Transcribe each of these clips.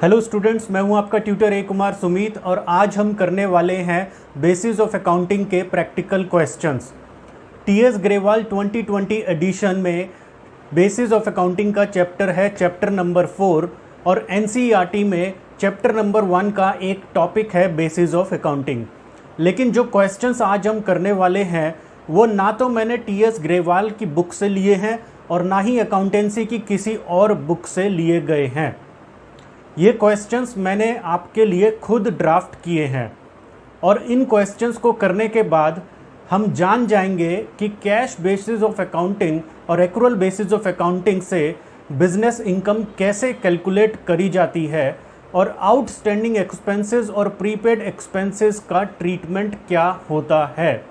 Hello students, मैं हूं आपका ट्यूटर ए कुमार सुमीत और आज हम करने वाले हैं बेसिस ऑफ अकाउंटिंग के practical questions. TS Grewal 2020 edition में बेसिस ऑफ अकाउंटिंग का चैप्टर है चैप्टर नंबर 4 और एनसीईआरटी में चैप्टर नंबर 1 का एक टॉपिक है बेसिस ऑफ अकाउंटिंग। लेकिन जो क्वेश्चंस आज हम करने वाले हैं वो ना तो मैंने टीएस ग्रेवाल की बुक से लिए हैं और ना ही अकाउंटेंसी की किसी और बुक से लिए गए हैं। ये क्वेश्चंस मैंने आपके लिए खुद ड्राफ्ट किए हैं और इन क्वेश्चंस को करने के बाद हम जान जाएंगे कि कैश बेसिस ऑफ अकाउंटिंग और एक्रूअल बेसिस ऑफ अकाउंटिंग से बिजनेस इनकम कैसे कैलकुलेट करी जाती है और आउटस्टैंडिंग एक्सपेंसेस और प्रीपेड एक्सपेंसेस का ट्रीटमेंट क्या होता है।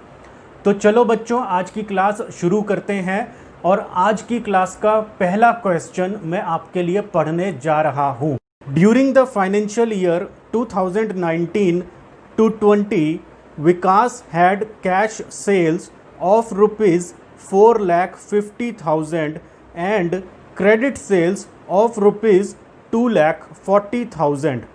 तो चलो बच्चों, आज की क्लास शुरू करते हैं और आज की क्लास का पहला क्वेश्चन मैं आपके लिए पढ़ने जा रहा हूँ। During the financial year 2019 to 20, Vikas had cash sales of rupees 4,50,000 and credit sales of rupees 2,40,000.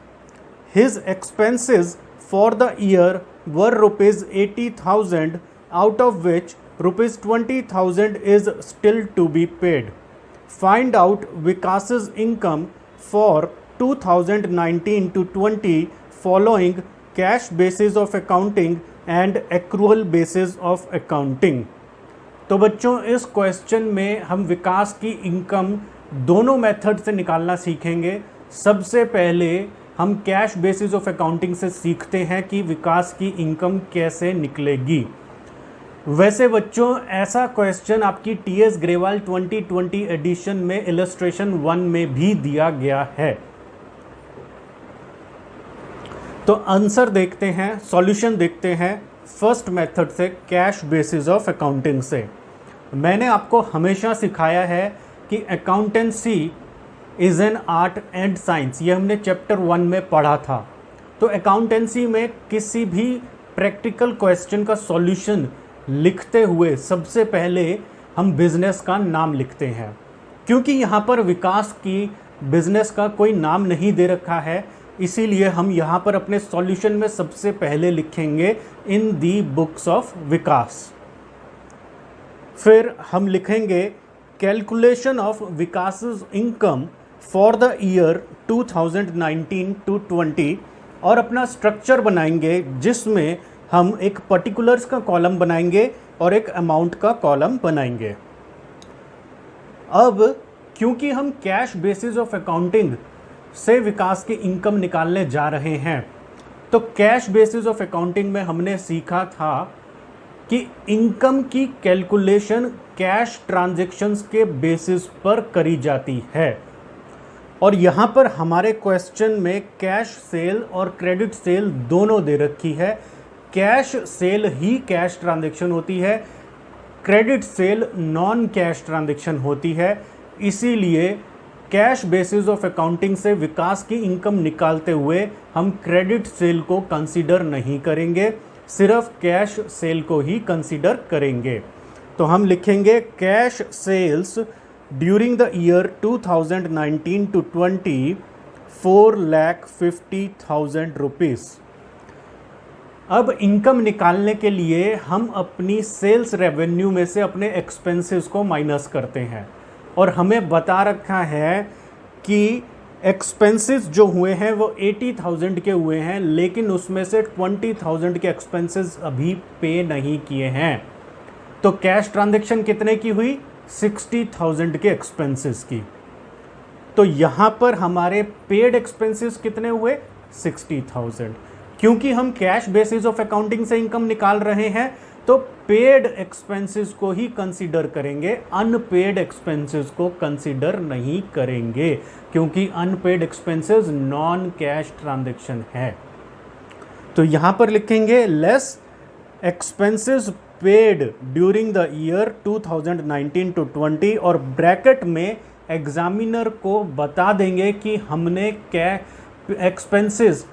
His expenses for the year were rupees 80,000, out of which rupees 20,000 is still to be paid. Find out Vikas's income for 2019 to 20 following cash basis of accounting and accrual basis of accounting। तो बच्चों, इस question में हम विकास की income दोनों method से निकालना सीखेंगे। सबसे पहले हम कैश बेसिस ऑफ अकाउंटिंग से सीखते हैं कि विकास की इनकम कैसे निकलेगी। वैसे बच्चों, ऐसा क्वेश्चन आपकी टीएस ग्रेवाल 2020 एडिशन में इलस्ट्रेशन 1 में भी दिया गया है। तो आंसर देखते हैं, सॉल्यूशन देखते हैं फर्स्ट मेथड से, कैश बेसिस ऑफ अकाउंटिंग से। मैंने आपको हमेशा सिखाया है कि accountancy is an art and science, ये हमने चैप्टर 1 में पढ़ा था। तो अकाउंटेंसी में किसी भी प्रैक्टिकल क्वेश्चन का सॉल्यूशन लिखते हुए सबसे पहले हम बिजनेस का नाम लिखते हैं। क्योंकि यहाँ पर विकास की बिजनेस का कोई नाम नहीं दे रखा है, इसीलिए हम यहाँ पर अपने सॉल्यूशन में सबसे पहले लिखेंगे इन दी बुक्स ऑफ विकास। फिर हम लिखेंगे calculation of Vikas income for the year 2019 to 20 और अपना स्ट्रक्चर बनाएंगे जिसमें हम एक पर्टिकुलर्स का कॉलम बनाएंगे और एक अमाउंट का कॉलम बनाएंगे। अब क्योंकि हम कैश बेसिस ऑफ अकाउंटिंग से विकास की इनकम निकालने जा रहे हैं, तो कैश बेसिस ऑफ अकाउंटिंग में हमने सीखा था कि इनकम की कैलकुलेशन कैश ट्रांजैक्शंस के बेसिस पर करी जाती है। और यहाँ पर हमारे क्वेश्चन में कैश सेल और क्रेडिट सेल दोनों दे रखी है। कैश सेल ही कैश ट्रांजैक्शन होती है, credit sale non cash transaction होती है। इसीलिए कैश बेसिस ऑफ अकाउंटिंग से विकास की इनकम निकालते हुए हम क्रेडिट सेल को कंसीडर नहीं करेंगे, सिर्फ कैश सेल को ही कंसीडर करेंगे। तो हम लिखेंगे cash sales during the year 2019 to 20 4,50,000 rupees. अब इनकम निकालने के लिए हम अपनी सेल्स रेवेन्यू में से अपने एक्सपेंसेस को माइनस करते हैं और हमें बता रखा है कि एक्सपेंसेस जो हुए हैं वो 80,000 के हुए हैं, लेकिन उसमें से 20,000 के एक्सपेंसेस अभी पे नहीं किए हैं। तो कैश ट्रांजैक्शन कितने की हुई? 60,000 के एक्सपेंसेस की। तो यहाँ पर हमारे पेड एक्सपेंसेस कितने हुए? 60,000। क्योंकि हम कैश बेसिस ऑफ अकाउंटिंग से इनकम निकाल रहे हैं तो पेड एक्सपेंसेस को ही कंसीडर करेंगे, अनपेड एक्सपेंसेस को कंसीडर नहीं करेंगे, क्योंकि unpaid expenses non cash transaction है। तो यहाँ पर लिखेंगे less expenses paid during the year 2019 to 20 और ब्रैकेट में एग्जामिनर को बता देंगे कि हमने क्या एक्सपेंसेस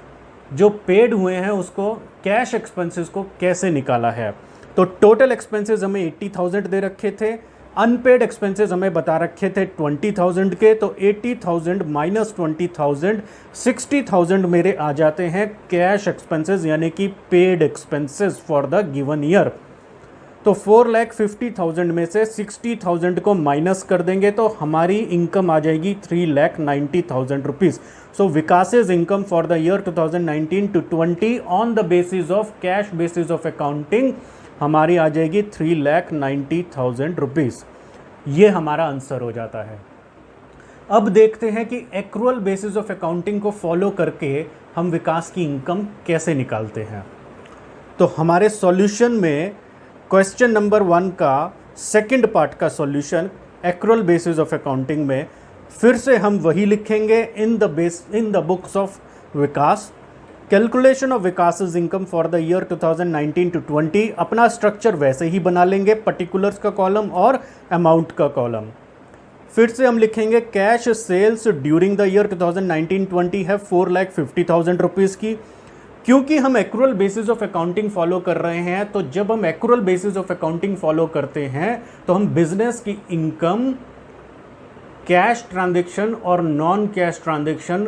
जो पेड हुए हैं उसको कैश एक्सपेंसेस को कैसे निकाला है। तो टोटल एक्सपेंसेस हमें 80,000 दे रखे थे, अनपेड एक्सपेंसेस हमें बता रखे थे 20,000 के, तो 80,000 माइनस 20,000 60,000 मेरे आ जाते हैं कैश एक्सपेंसेस यानी कि paid expenses for the given year. तो 4,50,000 में से 60,000 को माइनस कर देंगे तो हमारी इनकम आ जाएगी 3,90,000 rupees. So Vikas's income for the year 2019 to 20 on the basis of cash basis of accounting हमारी आ जाएगी 3,90,000 रुपीज़। ये हमारा आंसर हो जाता है। अब देखते हैं कि एक्रूअल बेसिस ऑफ अकाउंटिंग को फॉलो करके हम विकास की इनकम कैसे निकालते हैं। तो हमारे सॉल्यूशन में क्वेश्चन नंबर 1 का सेकंड पार्ट का solution accrual basis of accounting में फिर से हम वही लिखेंगे in the books of Vikas. Calculation of Vikas income for the year 2019 to 20 अपना स्ट्रक्चर वैसे ही बना लेंगे, पर्टिकुलर्स का कॉलम और अमाउंट का कॉलम। फिर से हम लिखेंगे cash sales during the year 2019-20 है 4,50,000 रुपीज़ की। क्योंकि हम accrual basis of accounting follow कर रहे हैं, तो जब हम accrual basis of accounting follow करते हैं तो हम बिजनेस की इनकम कैश ट्रांजैक्शन और नॉन कैश ट्रांजैक्शन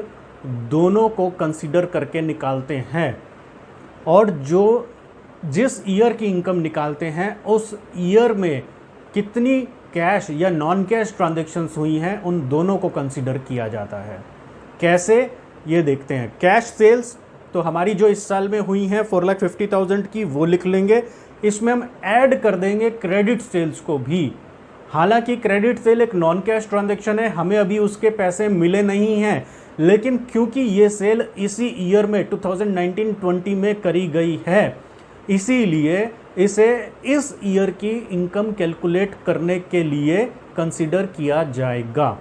दोनों को कंसीडर करके निकालते हैं, और जिस ईयर की इनकम निकालते हैं उस ईयर में कितनी कैश या नॉन कैश ट्रांजैक्शंस हुई हैं उन दोनों को कंसीडर किया जाता है। कैसे, ये देखते हैं। कैश सेल्स तो हमारी जो इस साल में हुई हैं 4,50,000 की, वो लिख लेंगे। इसमें हम ऐड कर देंगे क्रेडिट सेल्स को भी। हालांकि क्रेडिट सेल एक नॉन कैश ट्रांजैक्शन है, हमें अभी उसके पैसे मिले नहीं हैं, लेकिन क्योंकि ये सेल इसी ईयर में 2019-20 में करी गई है, इसीलिए इसे इस ईयर की इनकम कैलकुलेट करने के लिए कंसीडर किया जाएगा।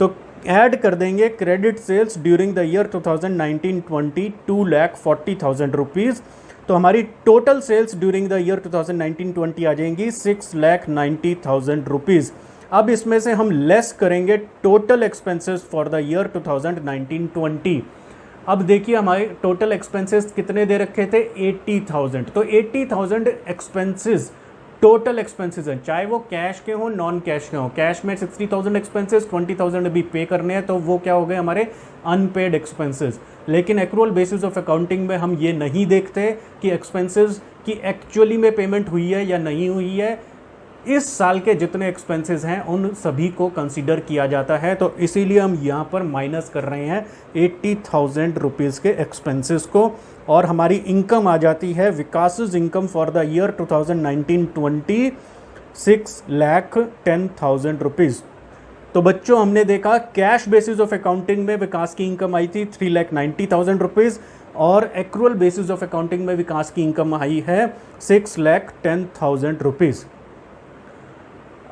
तो ऐड कर देंगे credit sales during the year 2019-20 2,40,000 rupees. तो हमारी total sales during the year 2019-20 आ जाएंगी 6,90,000 रुपीज़। अब इसमें से हम लेस करेंगे total expenses for the year 2019-20। अब देखिए हमारे टोटल एक्सपेंसेस कितने दे रखे थे 80,000। तो 80,000 एक्सपेंसेस टोटल एक्सपेंसेस हैं, चाहे वो कैश के हों नॉन कैश के हों। कैश में 60,000 एक्सपेंसेस, 20,000 अभी पे करने हैं, तो वो क्या हो गए हमारे अनपेड एक्सपेंसेस। लेकिन एक्रूअल बेसिस ऑफ अकाउंटिंग में हम ये नहीं देखते कि एक्सपेंसेस की एक्चुअली में पेमेंट हुई है या नहीं हुई है। इस साल के जितने एक्सपेंसेस हैं उन सभी को कंसीडर किया जाता है, तो इसीलिए हम यहाँ पर माइनस कर रहे हैं 80,000 रुपीज़ के एक्सपेंसेस को, और हमारी इनकम आ जाती है Vikas income for the year 2019-20 6,10,000 rupees. तो बच्चों हमने देखा कैश बेसिस ऑफ अकाउंटिंग में विकास की इनकम आई थी 3,90,000 रुपीज़, और एक्रूअल बेसिस ऑफ अकाउंटिंग में विकास की इनकम आई है 6,10,000 रुपीज़।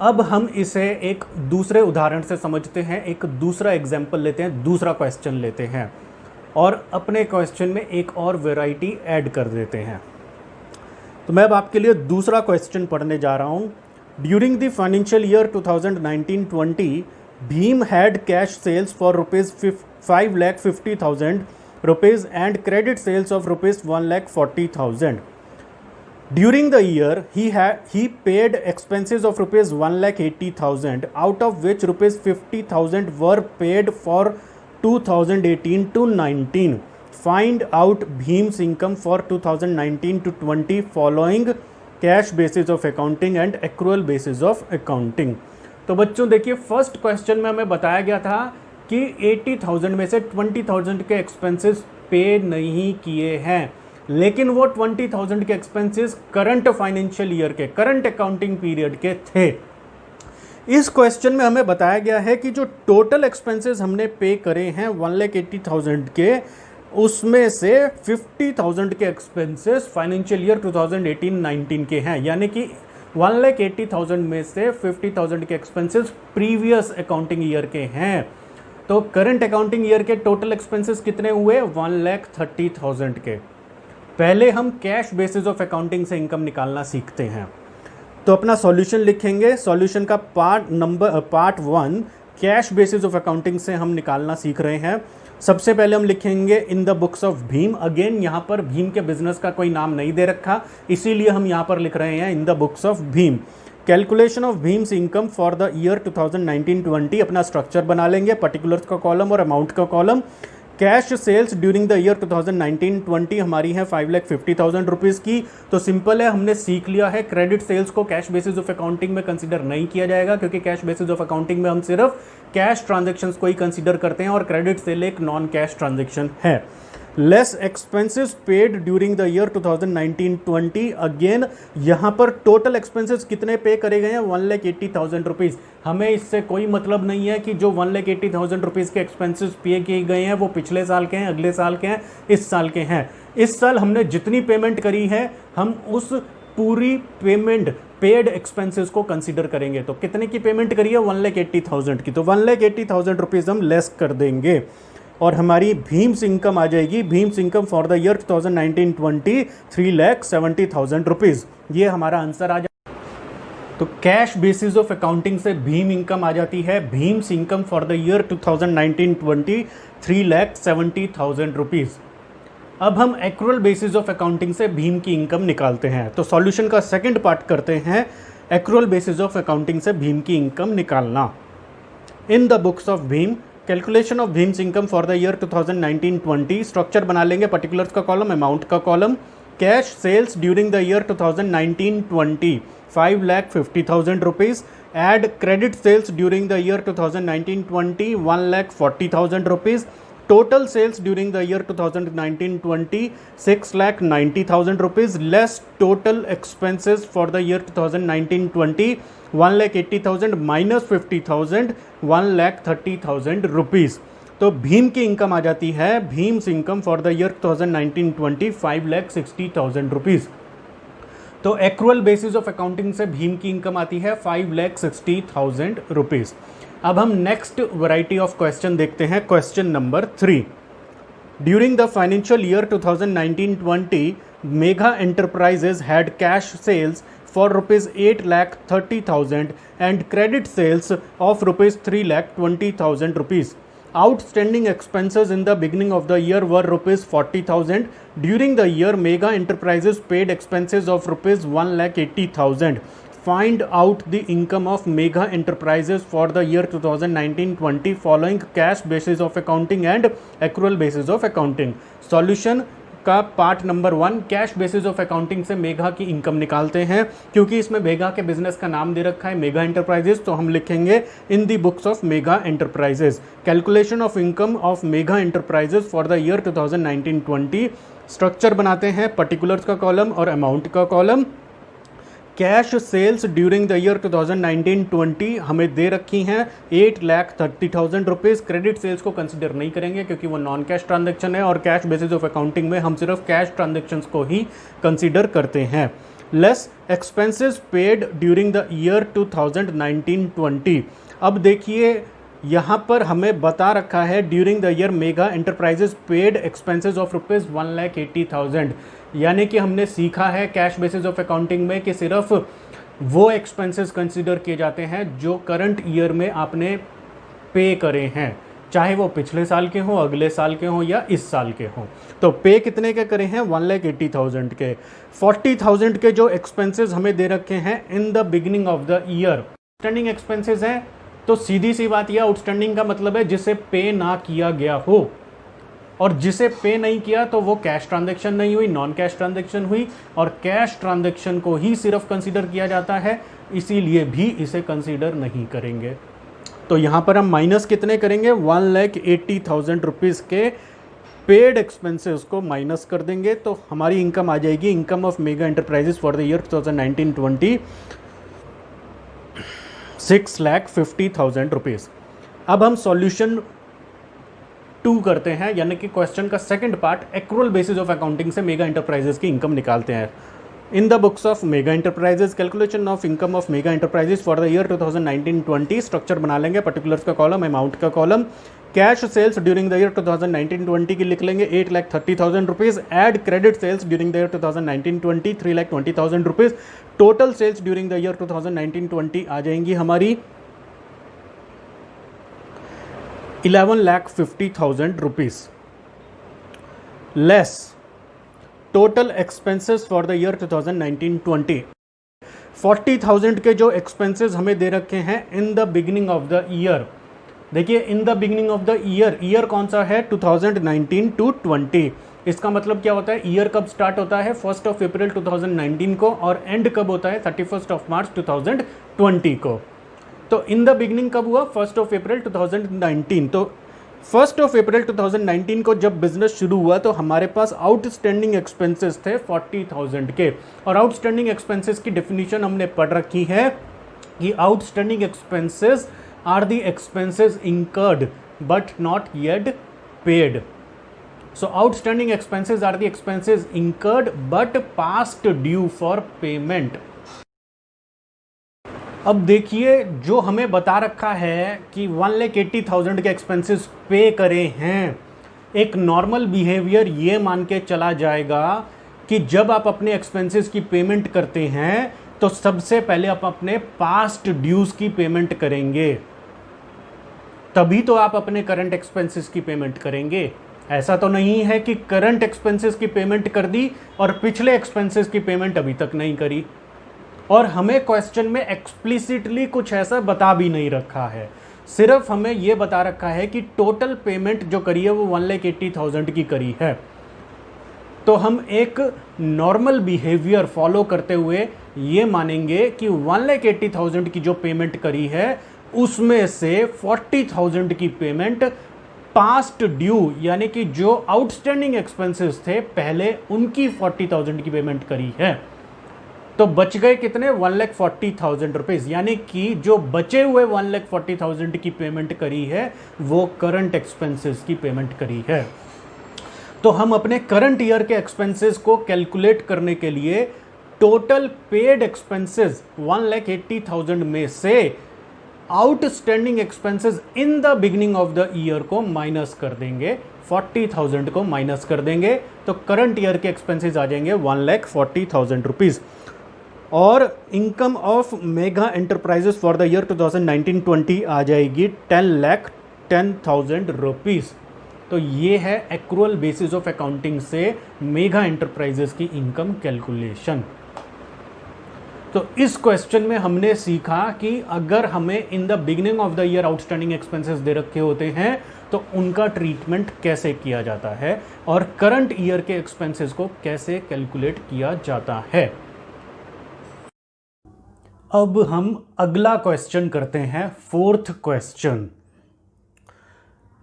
अब हम इसे एक दूसरे उदाहरण से समझते हैं, एक दूसरा एग्जाम्पल लेते हैं, दूसरा क्वेश्चन लेते हैं और अपने क्वेश्चन में एक और वैरायटी ऐड कर देते हैं। तो मैं अब आपके लिए दूसरा क्वेश्चन पढ़ने जा रहा हूँ। During the financial year 2019-20 Bhim had cash sales for rupees 5,50,000 rupees and credit sales of rupees 1,40,000। During the year, he paid expenses of rupees 1,80,000, out of which rupees 50,000 were paid for 2018 to 19. Find out Bhim's income for 2019 to 20 following cash basis of accounting and accrual basis of accounting. तो बच्चों देखिए first question में हमें बताया गया था कि 80,000 में से 20,000 के एक्सपेंसेस पे नहीं किए हैं, लेकिन वो 20,000 के एक्सपेंसेस करंट फाइनेंशियल ईयर के, करंट अकाउंटिंग पीरियड के थे। इस क्वेश्चन में हमें बताया गया है कि जो टोटल एक्सपेंसेस हमने पे करे हैं 1,80,000 के, उसमें से 50,000 के एक्सपेंसेस फाइनेंशियल ईयर 2018-19 के हैं, यानी कि 1,80,000 में से 50,000 के एक्सपेंसेस प्रीवियस अकाउंटिंग ईयर के हैं। तो करंट अकाउंटिंग ईयर के टोटल एक्सपेंसेस कितने हुए 1,30,000 के। पहले हम कैश बेसिस ऑफ अकाउंटिंग से इनकम निकालना सीखते हैं। तो अपना सॉल्यूशन लिखेंगे। सॉल्यूशन का part 1 cash basis of accounting से हम निकालना सीख रहे हैं। सबसे पहले हम लिखेंगे in the books of Bhim. Again यहाँ पर भीम के बिजनेस का कोई नाम नहीं दे रखा, इसीलिए हम यहाँ पर लिख रहे हैं in the books of Bhim. Calculation of Bhim's income for the year 2019-20 अपना स्ट्रक्चर बना लेंगे, पर्टिकुलर्स का कॉलम और अमाउंट का column. Cash sales during the year 2019-20 हमारी है 5,50,000 रुपीज़ की। तो सिंपल है, हमने सीख लिया है क्रेडिट सेल्स को कैश बेसिस ऑफ अकाउंटिंग में कंसीडर नहीं किया जाएगा, क्योंकि कैश बेसिस ऑफ अकाउंटिंग में हम सिर्फ कैश ट्रांजेक्शन्स को ही कंसीडर करते हैं और क्रेडिट सेल एक नॉन कैश ट्रांजेक्शन है। Less expenses paid during the year 2019-20 again यहाँ पर टोटल एक्सपेंसेस कितने पे करे गए हैं, 1,80,000 रुपीज़। हमें इससे कोई मतलब नहीं है कि जो 1,80,000 रुपीज़ के एक्सपेंसेस पे किए गए हैं वो पिछले साल के हैं, अगले साल के हैं, इस साल के हैं। इस साल हमने जितनी पेमेंट करी है हम उस पूरी पेमेंट पेड एक्सपेंसेस को कंसीडर करेंगे। तो कितने की पेमेंट करी है, 1,80,000 की, तो 1,80,000 रुपीज़ हम लेस कर देंगे और हमारी भीम्स इनकम आ जाएगी। Bhim's income for the year 2019-20 3,70,000 rupees. ये हमारा आंसर आ जाए। तो कैश बेसिस ऑफ अकाउंटिंग से भीम इनकम आ जाती है। Bhim's income for the year 2019-20 3,70,000 rupees. अब हम एक्रुअल बेसिस ऑफ अकाउंटिंग से भीम की इनकम निकालते हैं। तो सॉल्यूशन का सेकंड पार्ट करते हैं, एक्रुअल बेसिस ऑफ अकाउंटिंग से भीम की इनकम निकालना। In the books of Bhim calculation of Bhim's income for the year 2019-20 structure बना लेंगे, पर्टिकुलर्स का कॉलम, अमाउंट का column. Cash sales during the year 2019-20 5,50,000 rupees. Add credit sales during the year 2019-20 1,40,000 rupees. Total sales during the year 2019-20 6,90,000 rupees less total expenses for the year 2019-20 1,80,000 minus 50,000 1,30,000 rupees. तो भीम की income आ जाती है, Bhim's income for the year 2019-20 5,60,000 rupees. तो accrual basis of accounting से भीम की income आती है 5,60,000 रुपीज़। अब हम नेक्स्ट वैरायटी ऑफ क्वेश्चन देखते हैं, question number 3। During the financial year 2019-20 Mega Enterprises had cash sales for rupees 8,30,000 and credit sales of rupees 3,20,000 rupees. Outstanding expenses in the beginning of the year were rupees 40,000. During the year, Mega Enterprises paid expenses of rupees 1,80,000. Find out the income of Mega Enterprises for the year 2019-20 following cash basis of accounting and accrual basis of accounting. Solution का part number 1, cash basis of accounting से mega की income निकालते हैं। क्योंकि इसमें mega के business का नाम दे रखा है मेगा एंटरप्राइजेस, तो हम लिखेंगे in the books of mega enterprises. Calculation of income of mega enterprises for the year 2019-20 structure बनाते हैं, पर्टिकुलर्स का कॉलम और अमाउंट का column. Cash sales during the year 2019-20 हमें दे रखी हैं 8,30,000 रुपीज़। क्रेडिट सेल्स को कंसिडर नहीं करेंगे क्योंकि वो नॉन कैश ट्रांजैक्शन है और कैश बेसिस ऑफ अकाउंटिंग में हम सिर्फ कैश ट्रांजैक्शंस को ही कंसिडर करते हैं। Less expenses paid during the year 2019-20। अब देखिए यहाँ पर हमें बता रखा है during the year mega enterprises paid expenses of rupees 1,80,000, यानी कि हमने सीखा है कैश बेसिस ऑफ अकाउंटिंग में कि सिर्फ वो एक्सपेंसेस कंसिडर किए जाते हैं जो करंट ईयर में आपने पे करे हैं, चाहे वो पिछले साल के हों, अगले साल के हों या इस साल के हों। तो पे कितने के करे हैं, 1,80,000 के। 40,000 के जो एक्सपेंसेस हमें दे रखे हैं in the beginning of the year outstanding expenses हैं। तो सीधी सी बात यह, आउटस्टैंडिंग का मतलब है जिसे पे ना किया गया हो, और जिसे पे नहीं किया तो वो कैश ट्रांजैक्शन नहीं हुई, नॉन कैश ट्रांजैक्शन हुई, और कैश ट्रांजैक्शन को ही सिर्फ कंसीडर किया जाता है, इसीलिए भी इसे कंसीडर नहीं करेंगे। तो यहाँ पर हम माइनस कितने करेंगे, 1,80,000 रुपीज़ के पेड एक्सपेंसेस को माइनस कर देंगे। तो हमारी इनकम आ जाएगी, income of mega enterprises for the year 2019-20 6,50,000 rupees. अब हम सॉल्यूशन 2 करते हैं, यानी कि क्वेश्चन का second part, accrual basis of accounting से मेगा एंटरप्राइजेस की इनकम निकालते हैं। In the books of mega enterprises calculation of income of mega enterprises for the year 2019-20 structure बना लेंगे, पर्टिकुलर्स का कॉलम, अमाउंट का column. Cash sales during the year 2019-20 की लिख लेंगे 8,30,000 rupees. Add credit sales during the year 2019-20 3,20,000 rupees. Total sales during the year 2019-20 आ जाएंगी हमारी 11,50,000 rupees. Less total expenses for the year 2019-20 40,000 के जो एक्सपेंसेस हमें दे रखे हैं in the beginning of the year. देखिए in the beginning of the year कौन सा है, 2019 टू 20। इसका मतलब क्या होता है, ईयर कब स्टार्ट होता है 1 अप्रैल 2019 को और एंड कब होता है 31 मार्च 2020 को। तो इन द बिगिनिंग कब हुआ, 1 अप्रैल 2019। तो 1 अप्रैल 2019 को जब बिजनेस शुरू हुआ तो हमारे पास आउटस्टैंडिंग एक्सपेंसेस थे 40,000 के। और आउटस्टैंडिंग एक्सपेंसेस की डेफिनेशन हमने पढ़ रखी है कि outstanding expenses are the expenses incurred but not yet paid. So outstanding expenses are the expenses incurred but past due for payment। अब देखिए जो हमें बता रखा है कि 1,80,000 के एक्सपेंसेस पे करे हैं, एक नॉर्मल बिहेवियर ये मान के चला जाएगा कि जब आप अपने एक्सपेंसेस की पेमेंट करते हैं तो सबसे पहले आप अपने पास्ट ड्यूज की पेमेंट करेंगे, तभी तो आप अपने करंट एक्सपेंसेस की पेमेंट करेंगे। ऐसा तो नहीं है कि करंट एक्सपेंसेस की पेमेंट कर दी और पिछले एक्सपेंसेस की पेमेंट अभी तक नहीं करी। और हमें क्वेश्चन में एक्सप्लिसिटली कुछ ऐसा बता भी नहीं रखा है, सिर्फ हमें यह बता रखा है कि टोटल पेमेंट जो करी है वो 1,80,000 की करी है। तो हम एक नॉर्मल बिहेवियर फॉलो करते हुए ये मानेंगे कि 1,80,000 की जो पेमेंट करी है उसमें से 40,000 की पेमेंट पास्ट ड्यू यानी कि जो आउटस्टैंडिंग एक्सपेंसेस थे पहले उनकी 40,000 की पेमेंट करी है। तो बच गए कितने, 1,40,000 रुपीज, यानी कि जो बचे हुए 1,40,000 की पेमेंट करी है वो करंट एक्सपेंसेस की पेमेंट करी है। तो हम अपने करंट ईयर के एक्सपेंसेस को कैलकुलेट करने के लिए टोटल पेड एक्सपेंसेस 1,80,000 में से outstanding expenses in the beginning of the year को माइनस कर देंगे, 40,000 को माइनस कर देंगे, तो करंट ईयर के एक्सपेंसेस आ जाएंगे 1,40,000 रुपीज। और income of mega enterprises for the year 2019-20 आ जाएगी 10,10,000 रुपीज। तो ये है एक्रूअल बेसिस ऑफ अकाउंटिंग से मेगा एंटरप्राइजेस की इनकम कैलकुलेशन। तो इस क्वेश्चन में हमने सीखा कि अगर हमें in the beginning of the year outstanding expenses दे रखे होते हैं तो उनका ट्रीटमेंट कैसे किया जाता है और करंट ईयर के एक्सपेंसेस को कैसे कैलकुलेट किया जाता है। अब हम अगला क्वेश्चन करते हैं, fourth question.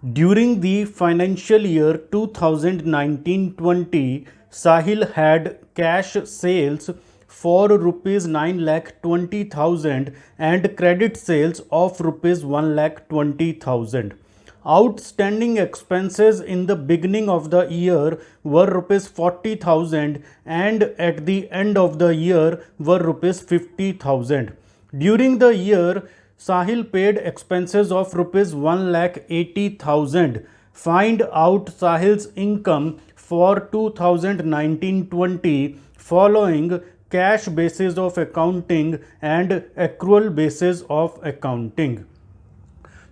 During the financial year 2019-20 Sahil had cash sales for rupees 9,20,000 and credit sales of rupees 1,20,000. Outstanding expenses in the beginning of the year were rupees 40,000 and at the end of the year were rupees 50,000. During the year, Sahil paid expenses of rupees 1,80,000. Find out Sahil's income for 2019-20 following cash basis of accounting and accrual basis of accounting.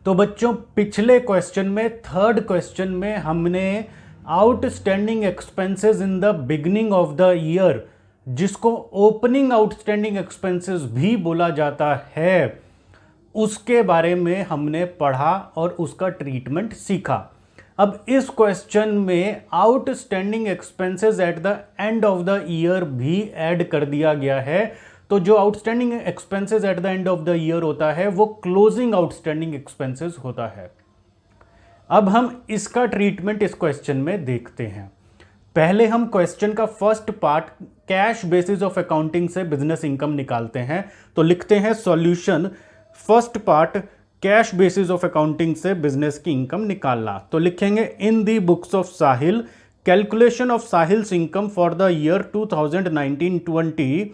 तो बच्चों पिछले question में, third question में हमने outstanding expenses in the beginning of the year, जिसको opening outstanding expenses भी बोला जाता है, उसके बारे में हमने पढ़ा और उसका ट्रीटमेंट सीखा। अब इस क्वेश्चन में outstanding expenses at the end of the year भी ऐड कर दिया गया है। तो जो outstanding expenses at the end of the year होता है वो क्लोजिंग आउटस्टैंडिंग एक्सपेंसेस होता है। अब हम इसका ट्रीटमेंट इस क्वेश्चन में देखते हैं। पहले हम क्वेश्चन का first part cash basis of accounting से बिजनेस इनकम निकालते हैं। तो लिखते हैं solution, first part cash basis of accounting से बिजनेस की इनकम निकालना। तो लिखेंगे in the books of Sahil calculation of Sahil's income for the year 2019-20।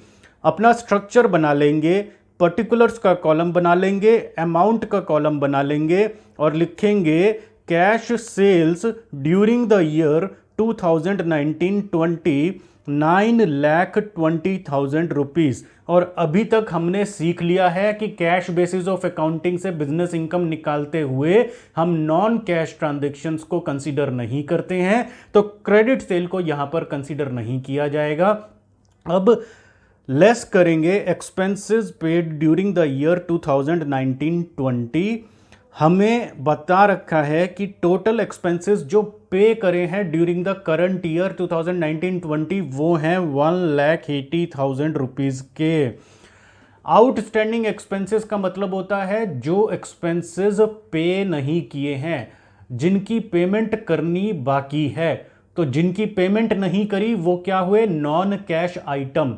अपना स्ट्रक्चर बना लेंगे, पर्टिकुलर्स का कॉलम बना लेंगे, अमाउंट का कॉलम बना लेंगे और लिखेंगे cash sales during the year 2019-20 9,20,000 rupees. और अभी तक हमने सीख लिया है कि कैश बेसिस ऑफ अकाउंटिंग से बिजनेस इनकम निकालते हुए हम नॉन कैश ट्रांजैक्शंस को कंसीडर नहीं करते हैं, तो क्रेडिट सेल को यहां पर कंसीडर नहीं किया जाएगा। अब लेस करेंगे expenses paid during the year 2019-20, हमें बता रखा है कि टोटल एक्सपेंसेस जो पे करे हैं ड्यूरिंग द करंट ईयर 2019-20 वो हैं 1,80,000 रुपीज़ के। आउटस्टैंडिंग एक्सपेंसेस का मतलब होता है जो एक्सपेंसेस पे नहीं किए हैं, जिनकी पेमेंट करनी बाकी है। तो जिनकी पेमेंट नहीं करी वो क्या हुए, नॉन कैश आइटम।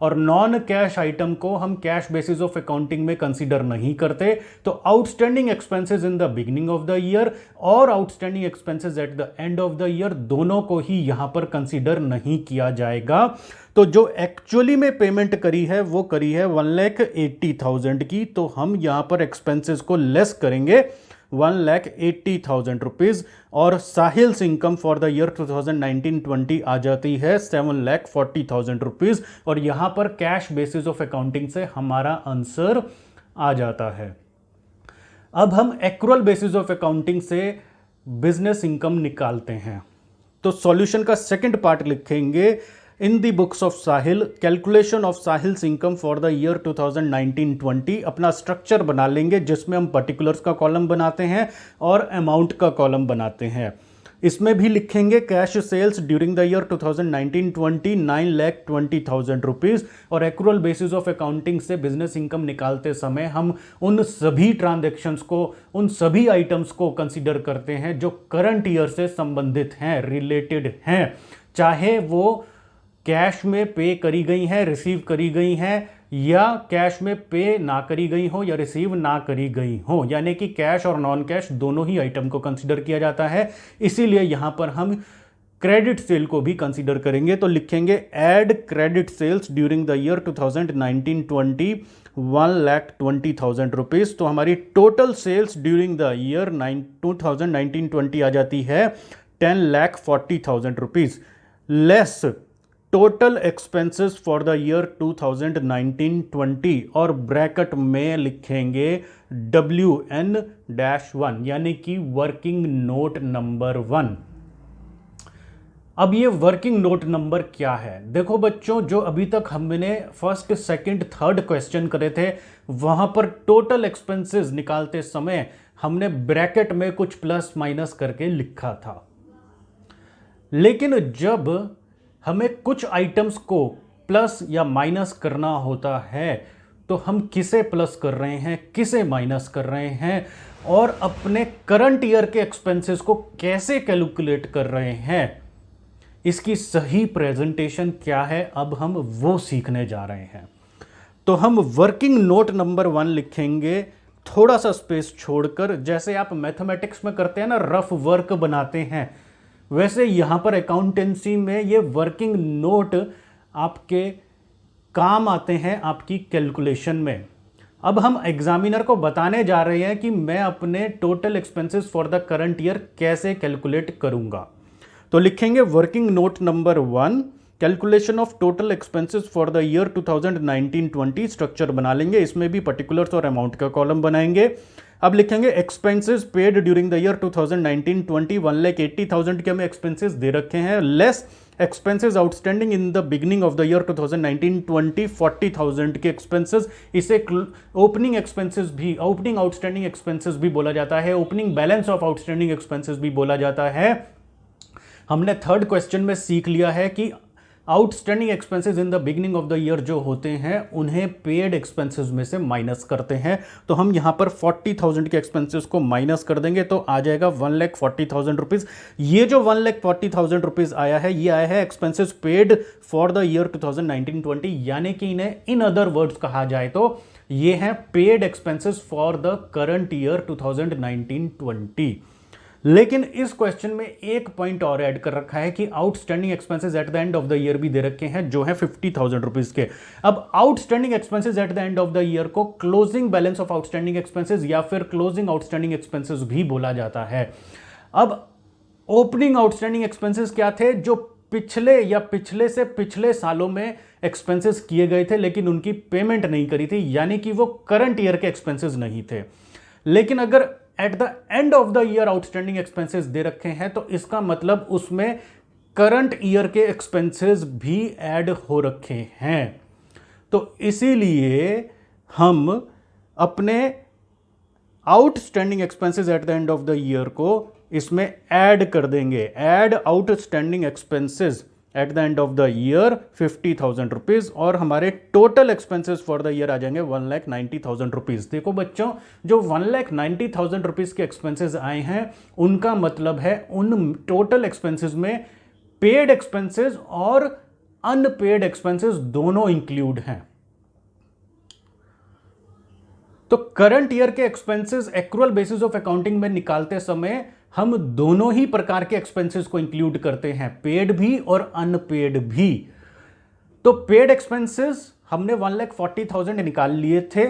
और नॉन कैश आइटम को हम कैश बेसिस ऑफ अकाउंटिंग में कंसीडर नहीं करते। तो outstanding expenses in the beginning of the year और outstanding expenses at the end of the year दोनों को ही यहां पर कंसीडर नहीं किया जाएगा। तो जो एक्चुअली में पेमेंट करी है वो करी है 1,80,000 की, तो हम यहां पर एक्सपेंसेस को लेस करेंगे 1,80,000 रुपीज और Sahil's income for the year 2019-20 आ जाती है 7,40,000 रुपीज और यहां पर कैश बेसिस ऑफ अकाउंटिंग से हमारा आंसर आ जाता है। अब हम एक्रूअल बेसिस ऑफ अकाउंटिंग से बिजनेस इनकम निकालते हैं। तो सॉल्यूशन का सेकंड पार्ट लिखेंगे in the books of Sahil, calculation of Sahil's income for the year 2019-20। अपना स्ट्रक्चर बना लेंगे जिसमें हम पर्टिकुलर्स का कॉलम बनाते हैं और अमाउंट का कॉलम बनाते हैं। इसमें भी लिखेंगे cash sales during the year 2019-20 9,20,000 rupees और एक्रूअल बेसिस ऑफ अकाउंटिंग से बिजनेस इनकम निकालते समय हम उन सभी ट्रांजैक्शंस को, उन सभी आइटम्स को कंसीडर करते हैं जो करंट ईयर से संबंधित हैं, रिलेटेड हैं, चाहे वो कैश में पे करी गई हैं, रिसीव करी गई हैं, या कैश में पे ना करी गई हो या रिसीव ना करी गई हो, यानी कि कैश और नॉन कैश दोनों ही आइटम को कंसीडर किया जाता है। इसीलिए यहां पर हम क्रेडिट सेल को भी कंसीडर करेंगे। तो लिखेंगे add credit sales during the year 2019-20 1,20,000 rupees. तो हमारी total sales during the year 2019-20 आ जाती है 10,40,000 rupees less total expenses for the year 2019-20 और ब्रैकेट में लिखेंगे WN-1 यानी कि वर्किंग नोट नंबर 1। अब ये वर्किंग नोट नंबर क्या है? देखो बच्चों, जो अभी तक हमने फर्स्ट, सेकंड, थर्ड क्वेश्चन करे थे वहां पर टोटल एक्सपेंसेस निकालते समय हमने ब्रैकेट में कुछ प्लस माइनस करके लिखा था, लेकिन जब हमें कुछ आइटम्स को प्लस या माइनस करना होता है तो हम किसे प्लस कर रहे हैं, किसे माइनस कर रहे हैं और अपने करंट ईयर के एक्सपेंसेस को कैसे कैलकुलेट कर रहे हैं, इसकी सही प्रेजेंटेशन क्या है, अब हम वो सीखने जा रहे हैं। तो हम वर्किंग नोट नंबर 1 लिखेंगे थोड़ा सा स्पेस छोड़कर। जैसे आप मैथमेटिक्स में करते हैं ना, रफ वर्क बनाते हैं, वैसे यहां पर अकाउंटेंसी में ये वर्किंग नोट आपके काम आते हैं आपकी कैलकुलेशन में। अब हम एग्जामिनर को बताने जा रहे हैं कि मैं अपने total expenses for the current year कैसे कैलकुलेट करूंगा। तो लिखेंगे working note number 1 calculation of total expenses for the year 2019-20। Structure बना लेंगे, इसमें भी पर्टिकुलर्स और अमाउंट का कॉलम बनाएंगे। अब लिखेंगे expenses paid during the year 2019-20 1,80,000 के हमें एक्सपेंसेस दे रखे हैं less expenses outstanding in the beginning of the year 2019-20 40,000 के एक्सपेंसेस। इसे ओपनिंग एक्सपेंसेस भी, ओपनिंग आउटस्टैंडिंग एक्सपेंसेस भी बोला जाता है, opening balance of outstanding expenses भी बोला जाता है। हमने थर्ड क्वेश्चन में सीख लिया है कि outstanding expenses in the beginning of the year जो होते हैं उन्हें पेड एक्सपेंसेस में से माइनस करते हैं। तो हम यहां पर 40,000 के एक्सपेंसेस को माइनस कर देंगे तो आ जाएगा 1,40,000 रुपीज। ये जो 1,40,000 रुपीज आया है ये आया है expenses paid for the year 2019-20, यानी कि इन्हें इन अदर वर्ड्स कहा जाए तो ये हैं paid expenses for the current year 2019-20। लेकिन इस क्वेश्चन में एक पॉइंट और ऐड कर रखा है कि outstanding expenses at the end of the year भी दे रखे हैं जो है 50,000 रुपीज के। अब outstanding expenses at the end of the year को closing balance of outstanding expenses या फिर क्लोजिंग आउटस्टैंडिंग एक्सपेंसेस भी बोला जाता है। अब ओपनिंग आउटस्टैंडिंग एक्सपेंसेस क्या थे? जो पिछले या पिछले से पिछले सालों में एक्सपेंसेस किए गए थे लेकिन उनकी पेमेंट नहीं करी थी, यानी कि वो करंट ईयर के एक्सपेंसेस नहीं थे। लेकिन अगर at the end of the year outstanding expenses दे रखे हैं तो इसका मतलब उसमें करंट ईयर के एक्सपेंसेस भी ऐड हो रखे हैं। तो इसीलिए हम अपने outstanding expenses at the end of the year को इसमें ऐड कर देंगे। Add outstanding expenses at the end of the year 50,000 rupees, और हमारे total expenses for the year आ जाएंगे 1,90,000 रुपीज। देखो बच्चों, जो 1,90,000 रुपीज के एक्सपेंसेस आए हैं उनका मतलब है उन टोटल एक्सपेंसेस में पेड एक्सपेंसेस और अनपेड एक्सपेंसेस दोनों इंक्लूड हैं। तो करंट ईयर के expenses accrual basis of accounting में निकालते समय हम दोनों ही प्रकार के एक्सपेंसेस को इंक्लूड करते हैं, पेड भी और अनपेड भी। तो पेड एक्सपेंसेस हमने 1,40,000 निकाल लिए थे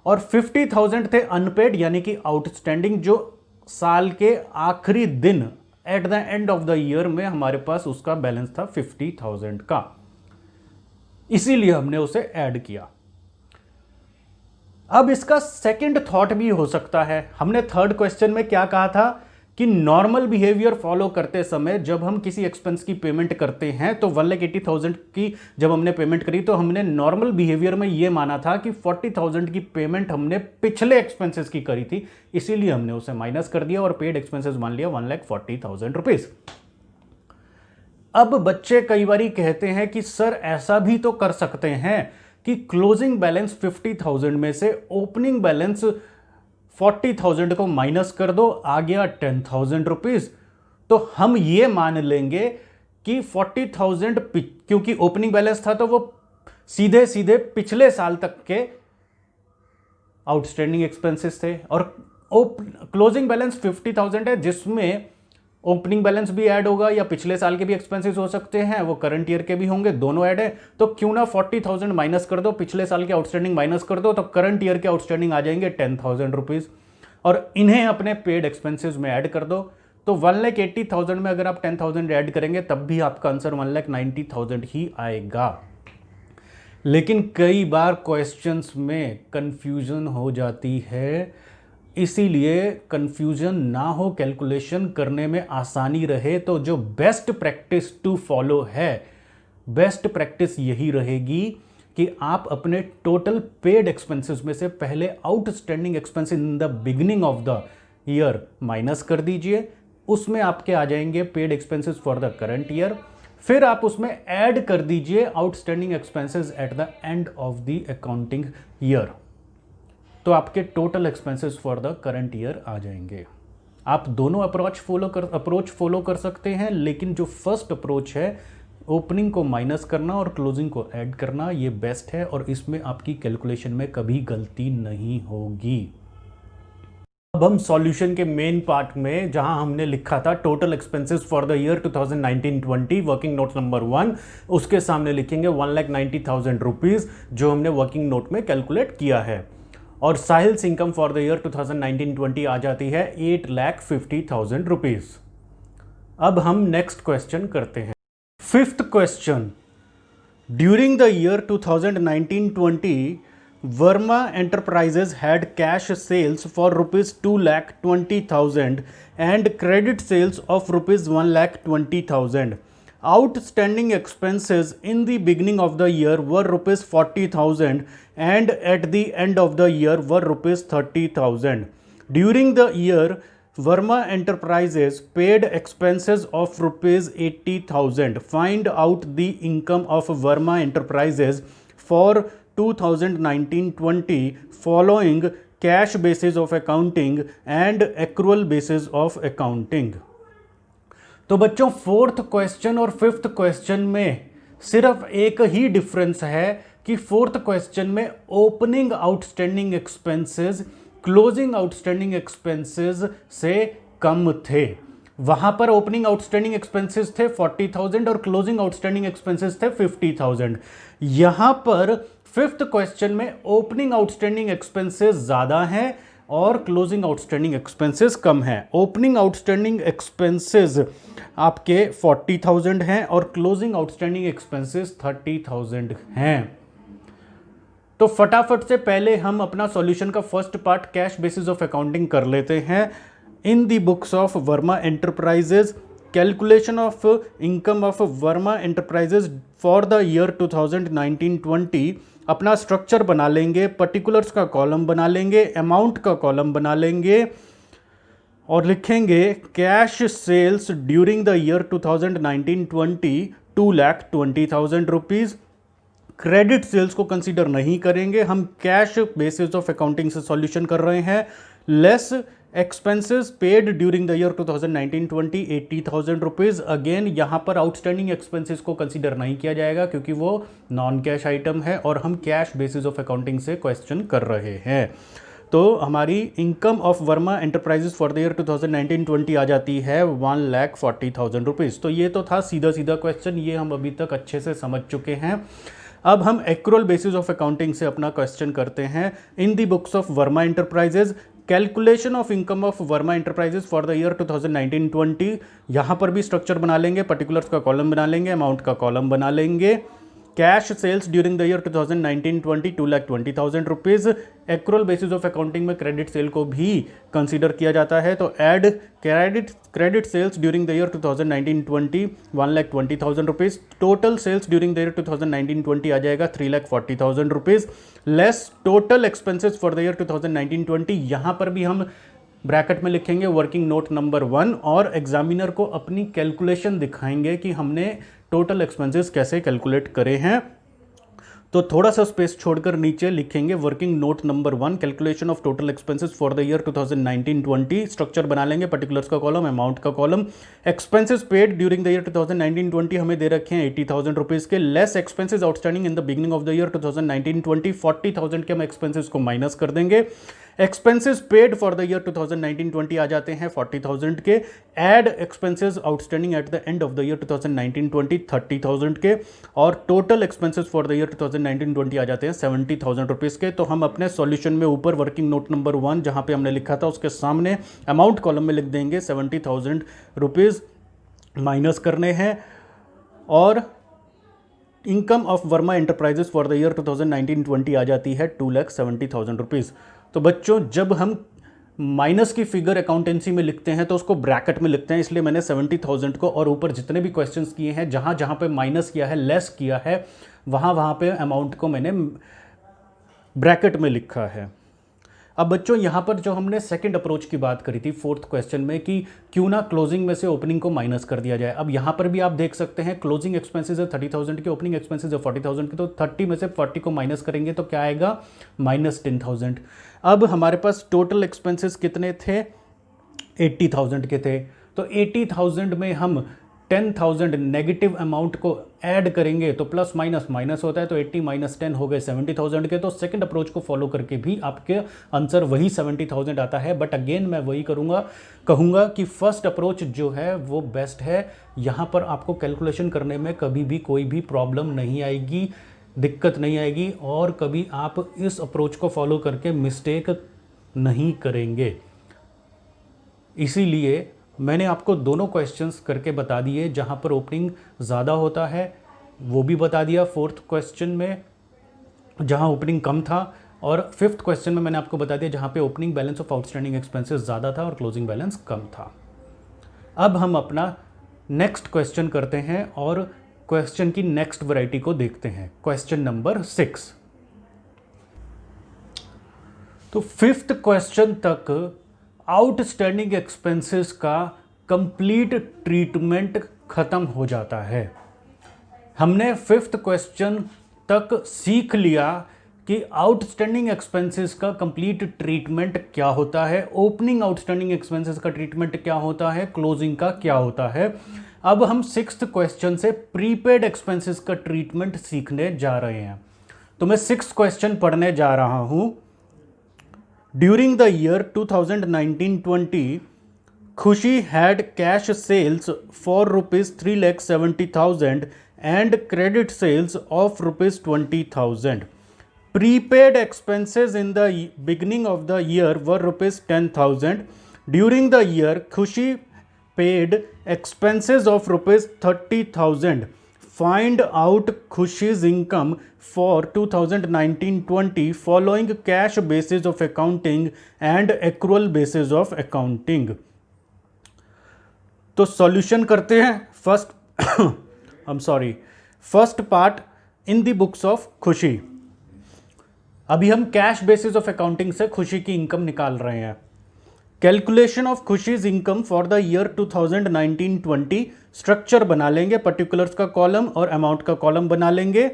और 50,000 थे अनपेड यानी कि आउटस्टैंडिंग, जो साल के आखिरी दिन at the end of the year में हमारे पास उसका बैलेंस था 50,000 का, इसीलिए हमने उसे ऐड किया। अब इसका सेकंड थॉट भी हो सकता है। हमने थर्ड क्वेश्चन में क्या कहा था कि नॉर्मल बिहेवियर फॉलो करते समय जब हम किसी एक्सपेंस की पेमेंट करते हैं तो 1,80,000 की जब हमने पेमेंट करी तो हमने नॉर्मल बिहेवियर में यह माना था कि 40,000 की पेमेंट हमने पिछले एक्सपेंसेस की करी थी, इसीलिए हमने उसे माइनस कर दिया और पेड एक्सपेंसेस मान लिया 1,40,000 रुपीज। अब बच्चे कई बार कहते हैं कि सर ऐसा भी तो कर सकते हैं कि क्लोजिंग बैलेंस 50,000 में से ओपनिंग बैलेंस 40,000 को माइनस कर दो, आ गया 10,000 रुपीज। तो हम ये मान लेंगे कि 40,000 क्योंकि ओपनिंग बैलेंस था तो वो सीधे सीधे पिछले साल तक के आउटस्टैंडिंग एक्सपेंसेस थे, और क्लोजिंग बैलेंस 50,000 है जिसमें ओपनिंग बैलेंस भी ऐड होगा या पिछले साल के भी एक्सपेंसेस हो सकते हैं, वो करंट ईयर के भी होंगे, दोनों ऐड है। तो क्यों ना 40,000 माइनस कर दो, पिछले साल के आउटस्टैंडिंग माइनस कर दो, तो करंट ईयर के आउटस्टैंडिंग आ जाएंगे 10,000 रुपीज, और इन्हें अपने पेड एक्सपेंसेस में ऐड कर दो। तो 1,80,000 में अगर आप 10,000 ऐड करेंगे तब भी आपका आंसर 1,90,000 ही आएगा। लेकिन कई बार क्वेश्चंस में कंफ्यूजन हो जाती है, इसीलिए कंफ्यूजन ना हो, कैलकुलेशन करने में आसानी रहे, तो जो बेस्ट प्रैक्टिस टू फॉलो है, बेस्ट प्रैक्टिस यही रहेगी कि आप अपने टोटल पेड एक्सपेंसेस में से पहले outstanding expenses in the beginning of the year minus कर दीजिए, उसमें आपके आ जाएंगे paid expenses for the current year, फिर आप उसमें ऐड कर दीजिए outstanding expenses at the end of the accounting year, तो आपके total expenses for the current year आ जाएंगे। आप दोनों अप्रोच फॉलो कर सकते हैं, लेकिन जो फर्स्ट अप्रोच है ओपनिंग को माइनस करना और क्लोजिंग को ऐड करना, ये बेस्ट है और इसमें आपकी कैलकुलेशन में कभी गलती नहीं होगी। अब हम सॉल्यूशन के मेन पार्ट में, जहां हमने लिखा था total expenses for the year 2019-20 working note number 1, उसके सामने लिखेंगे 1,90,000 रुपीज जो हमने वर्किंग नोट में कैलकुलेट किया है, और Sahil's income for the year 2019-20 आ जाती है 8,50,000 रुपीज। अब हम नेक्स्ट क्वेश्चन करते हैं। Fifth question, during the year 2019-20 Verma Enterprises had cash sales for rupees 2,20,000 and credit sales of rupees 1,20,000. Outstanding expenses in the beginning of the year were rupees 40,000 and at the end of the year were rupees 30,000. During the year, Verma Enterprises paid expenses of rupees 80,000. Find out the income of Verma Enterprises for 2019-20 following cash basis of accounting and accrual basis of accounting. तो बच्चों, fourth question और fifth question में सिर्फ एक ही difference है कि fourth question में opening outstanding expenses closing outstanding expenses से कम थे। वहां पर ओपनिंग आउटस्टैंडिंग एक्सपेंसेस थे 40,000 और क्लोजिंग आउटस्टैंडिंग एक्सपेंसेस थे 50,000। यहां पर फिफ्थ क्वेश्चन में ओपनिंग आउटस्टैंडिंग एक्सपेंसेस ज्यादा हैं और क्लोजिंग आउटस्टैंडिंग एक्सपेंसेस कम है। ओपनिंग आउटस्टैंडिंग एक्सपेंसेस आपके 40,000 हैं और क्लोजिंग आउटस्टैंडिंग एक्सपेंसेस 30,000 हैं। तो फटाफट से पहले हम अपना सॉल्यूशन का first part cash basis of accounting कर लेते हैं। In the books of Verma enterprises calculation of income of Verma enterprises for the year 2019-20 अपना स्ट्रक्चर बना लेंगे, पर्टिकुलर्स का कॉलम बना लेंगे, अमाउंट का कॉलम बना लेंगे और लिखेंगे cash sales during the year 2019-20 2,20,000 rupees. Credit sales को कंसीडर नहीं करेंगे, हम कैश बेसिस ऑफ अकाउंटिंग से सॉल्यूशन कर रहे हैं। Less expenses paid during the year 2019-20 80,000 rupees. Again यहाँ पर आउटस्टैंडिंग एक्सपेंसेस को कंसीडर नहीं किया जाएगा क्योंकि वो नॉन कैश आइटम है और हम कैश बेसिस ऑफ अकाउंटिंग से क्वेश्चन कर रहे हैं। तो हमारी income of Verma enterprises for the year 2019-20 आ जाती है 1,40,000 रुपीज़। तो ये तो था सीधा सीधा क्वेश्चन, ये हम अभी तक अच्छे से समझ चुके हैं। अब हम एक्रूअल बेसिस ऑफ अकाउंटिंग से अपना क्वेश्चन करते हैं। In the books of Verma enterprises calculation of income of Verma enterprises for the year 2019-20, यहाँ पर भी स्ट्रक्चर बना लेंगे, पर्टिकुलर्स का कॉलम बना लेंगे, अमाउंट का कॉलम बना लेंगे। Cash sales during the year 2019-20 2,20,000 rupees. Accrual basis of accounting में क्रेडिट सेल को भी कंसीडर किया जाता है, तो add credit sales during the year 2019-20 1,20,000 rupees. Total sales during the year 2019-20 आ जाएगा 3,40,000 rupees. Less total expenses for the year 2019-20, यहाँ पर भी हम ब्रैकेट में लिखेंगे वर्किंग नोट नंबर 1 और एग्जामिनर को अपनी कैलकुलेशन दिखाएंगे कि हमने टोटल एक्सपेंसेस कैसे कैलकुलेट करे हैं। तो थोड़ा सा स्पेस छोड़कर नीचे लिखेंगे working note number 1 calculation of total expenses for the year 2019-20। Structure बना लेंगे, पर्टिकुलर्स का कॉलम, अमाउंट का column. Expenses paid during the year 2019-20 हमें दे रखे हैं 80,000 रुपीज़ के। Less expenses outstanding in the beginning of the year 2019-20 40,000 के हम एक्सपेंसेस को माइनस कर देंगे। Expenses paid for the year 2019-20 आ जाते हैं 40,000 के। Add expenses outstanding at the end of the year 2019-20 30,000 के। और total expenses for the year 2019-20 आ जाते हैं 70,000 रुपीज़ के। तो हम अपने सॉल्यूशन में ऊपर वर्किंग नोट नंबर 1 जहां पे हमने लिखा था उसके सामने अमाउंट कॉलम में लिख देंगे 70,000 रुपीज़ माइनस करने हैं। और income of Verma enterprises for the year 2019-20 आ जाती है 2,70,000 रुपीज़। तो बच्चों जब हम माइनस की फिगर अकाउंटेंसी में लिखते हैं तो उसको ब्रैकेट में लिखते हैं, इसलिए मैंने 70,000 को और ऊपर जितने भी क्वेश्चंस किए हैं जहां जहां पे माइनस किया है, लेस किया है, वहां पे अमाउंट को मैंने ब्रैकेट में लिखा है। अब बच्चों यहाँ पर जो हमने सेकंड अप्रोच की बात करी थी फोर्थ क्वेश्चन में कि क्यों ना क्लोजिंग में से ओपनिंग को माइनस कर दिया जाए। अब यहाँ पर भी आप देख सकते हैं क्लोजिंग एक्सपेंसेस है 30,000 के, ओपनिंग एक्सपेंसेस है 40,000 के, तो 30 में से 40 को माइनस करेंगे तो क्या आएगा -10,000। अब हमारे पास टोटल एक्सपेंसेस कितने थे 80,000 के थे, तो 80,000 में हम 10,000 नेगेटिव अमाउंट को ऐड करेंगे तो प्लस माइनस माइनस होता है, तो 80 - 10 हो गए 70,000 के। तो सेकंड अप्रोच को फॉलो करके भी आपके आंसर वही 70,000 आता है। बट अगेन मैं वही कहूँगा कि फर्स्ट अप्रोच जो है वो बेस्ट है। यहाँ पर आपको कैलकुलेशन करने में कभी भी कोई भी प्रॉब्लम नहीं आएगी, दिक्कत नहीं आएगी और कभी आप इस अप्रोच को फॉलो करके मिस्टेक नहीं करेंगे। इसीलिए मैंने आपको दोनों क्वेश्चंस करके बता दिए, जहां पर ओपनिंग ज़्यादा होता है वो भी बता दिया फोर्थ क्वेश्चन में जहां ओपनिंग कम था, और फिफ्थ क्वेश्चन में मैंने आपको बता दिया जहां पे opening balance of outstanding expenses ज़्यादा था और क्लोजिंग बैलेंस कम था। अब हम अपना नेक्स्ट क्वेश्चन करते हैं और क्वेश्चन की नेक्स्ट वैरायटी को देखते हैं, क्वेश्चन नंबर 6। तो फिफ्थ क्वेश्चन तक आउटस्टैंडिंग एक्सपेंसेस का कंप्लीट ट्रीटमेंट खत्म हो जाता है। हमने फिफ्थ क्वेश्चन तक सीख लिया कि आउटस्टैंडिंग एक्सपेंसेस का कंप्लीट ट्रीटमेंट क्या होता है, ओपनिंग आउटस्टैंडिंग एक्सपेंसेस का ट्रीटमेंट क्या होता है, क्लोजिंग का क्या होता है। अब हम सिक्स्थ क्वेश्चन से प्रीपेड एक्सपेंसेस का ट्रीटमेंट सीखने जा रहे हैं। तो मैं सिक्स्थ क्वेश्चन पढ़ने जा रहा हूं। During the year 2019-20, Khushi had cash sales for rupees 3,70,000 and credit sales of rupees 20,000. Prepaid expenses in the beginning of the year were rupees 10,000. During the year, Khushi paid expenses of rupees 30,000. Find out Khushi's income for 2019-20 following cash basis of accounting and accrual basis of accounting. तो solution करते हैं। First part in the books of खुशी। अभी हम cash basis of accounting से खुशी की income निकाल रहे हैं। Calculation of Khushi's income for the year 2019-20 structure बना लेंगे, पर्टिकुलर्स का कॉलम और अमाउंट का कॉलम बना लेंगे।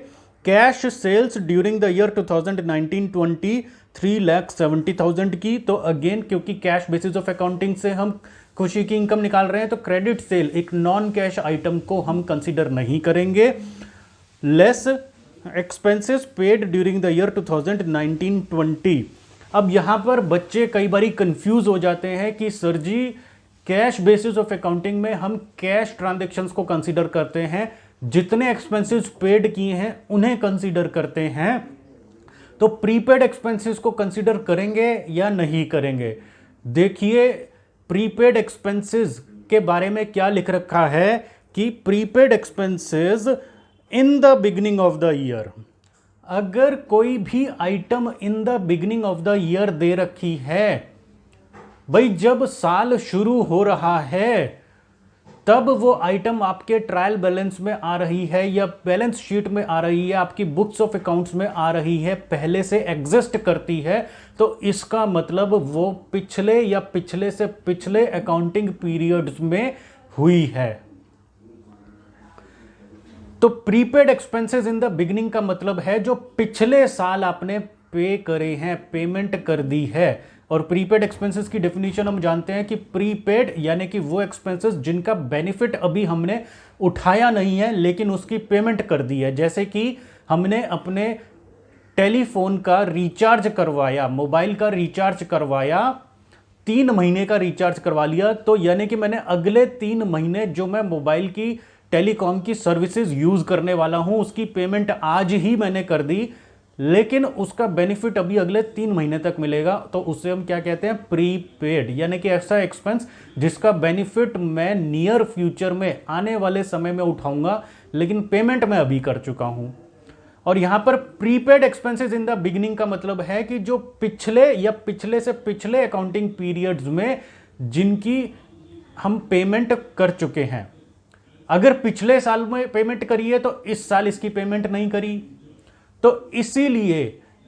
Cash sales during the year 2019-20 3,70,000 की। तो अगेन क्योंकि कैश बेसिस ऑफ अकाउंटिंग से हम खुशी की इनकम निकाल रहे हैं तो क्रेडिट सेल एक नॉन कैश आइटम को हम कंसीडर नहीं करेंगे। Less expenses paid during the year 2019-20। अब यहां पर बच्चे कई बार कंफ्यूज हो जाते हैं कि sir ji cash basis of accounting में हम कैश ट्रांजैक्शंस को कंसीडर करते हैं, जितने एक्सपेंसेस पेड किए हैं उन्हें कंसीडर करते हैं, तो प्रीपेड एक्सपेंसेस को कंसीडर करेंगे या नहीं करेंगे। देखिए प्रीपेड एक्सपेंसेस के बारे में क्या लिख रखा है कि prepaid expenses in the beginning of the year. अगर कोई भी item in the beginning of the year दे रखी है, भाई जब साल शुरू हो रहा है तब वो आइटम आपके ट्रायल बैलेंस में आ रही है या बैलेंस शीट में आ रही है, आपकी बुक्स ऑफ अकाउंट्स में आ रही है, पहले से एग्जिस्ट करती है, तो इसका मतलब वो पिछले या पिछले से पिछले अकाउंटिंग पीरियड्स में हुई है। तो prepaid expenses in the beginning का मतलब है जो पिछले साल आपने पे करे हैं, पेमेंट कर दी है। और प्रीपेड एक्सपेंसेस की डेफिनेशन हम जानते हैं कि प्रीपेड यानी कि वो एक्सपेंसेस जिनका बेनिफिट अभी हमने उठाया नहीं है लेकिन उसकी पेमेंट कर दी है। जैसे कि हमने अपने टेलीफोन का रिचार्ज करवाया, मोबाइल का रिचार्ज करवाया, 3 महीने का रिचार्ज करवा लिया, तो यानी कि मैंने अगले 3 महीने जो मैं मोबाइल की टेलीकॉम की सर्विसेज यूज करने वाला हूं उसकी पेमेंट आज ही मैंने कर दी, लेकिन उसका बेनिफिट अभी अगले 3 महीने तक मिलेगा। तो उसे हम क्या कहते हैं? प्रीपेड, यानी कि ऐसा एक्सपेंस जिसका बेनिफिट मैं नियर फ्यूचर में आने वाले समय में उठाऊंगा लेकिन पेमेंट मैं अभी कर चुका हूं। और यहां पर prepaid expenses in the beginning का मतलब है कि जो पिछले या पिछले से पिछले अकाउंटिंग पीरियड्स में जिनकी हम पेमेंट कर चुके हैं। अगर पिछले साल में पेमेंट करी है तो इस साल इसकी पेमेंट नहीं करी, तो इसीलिए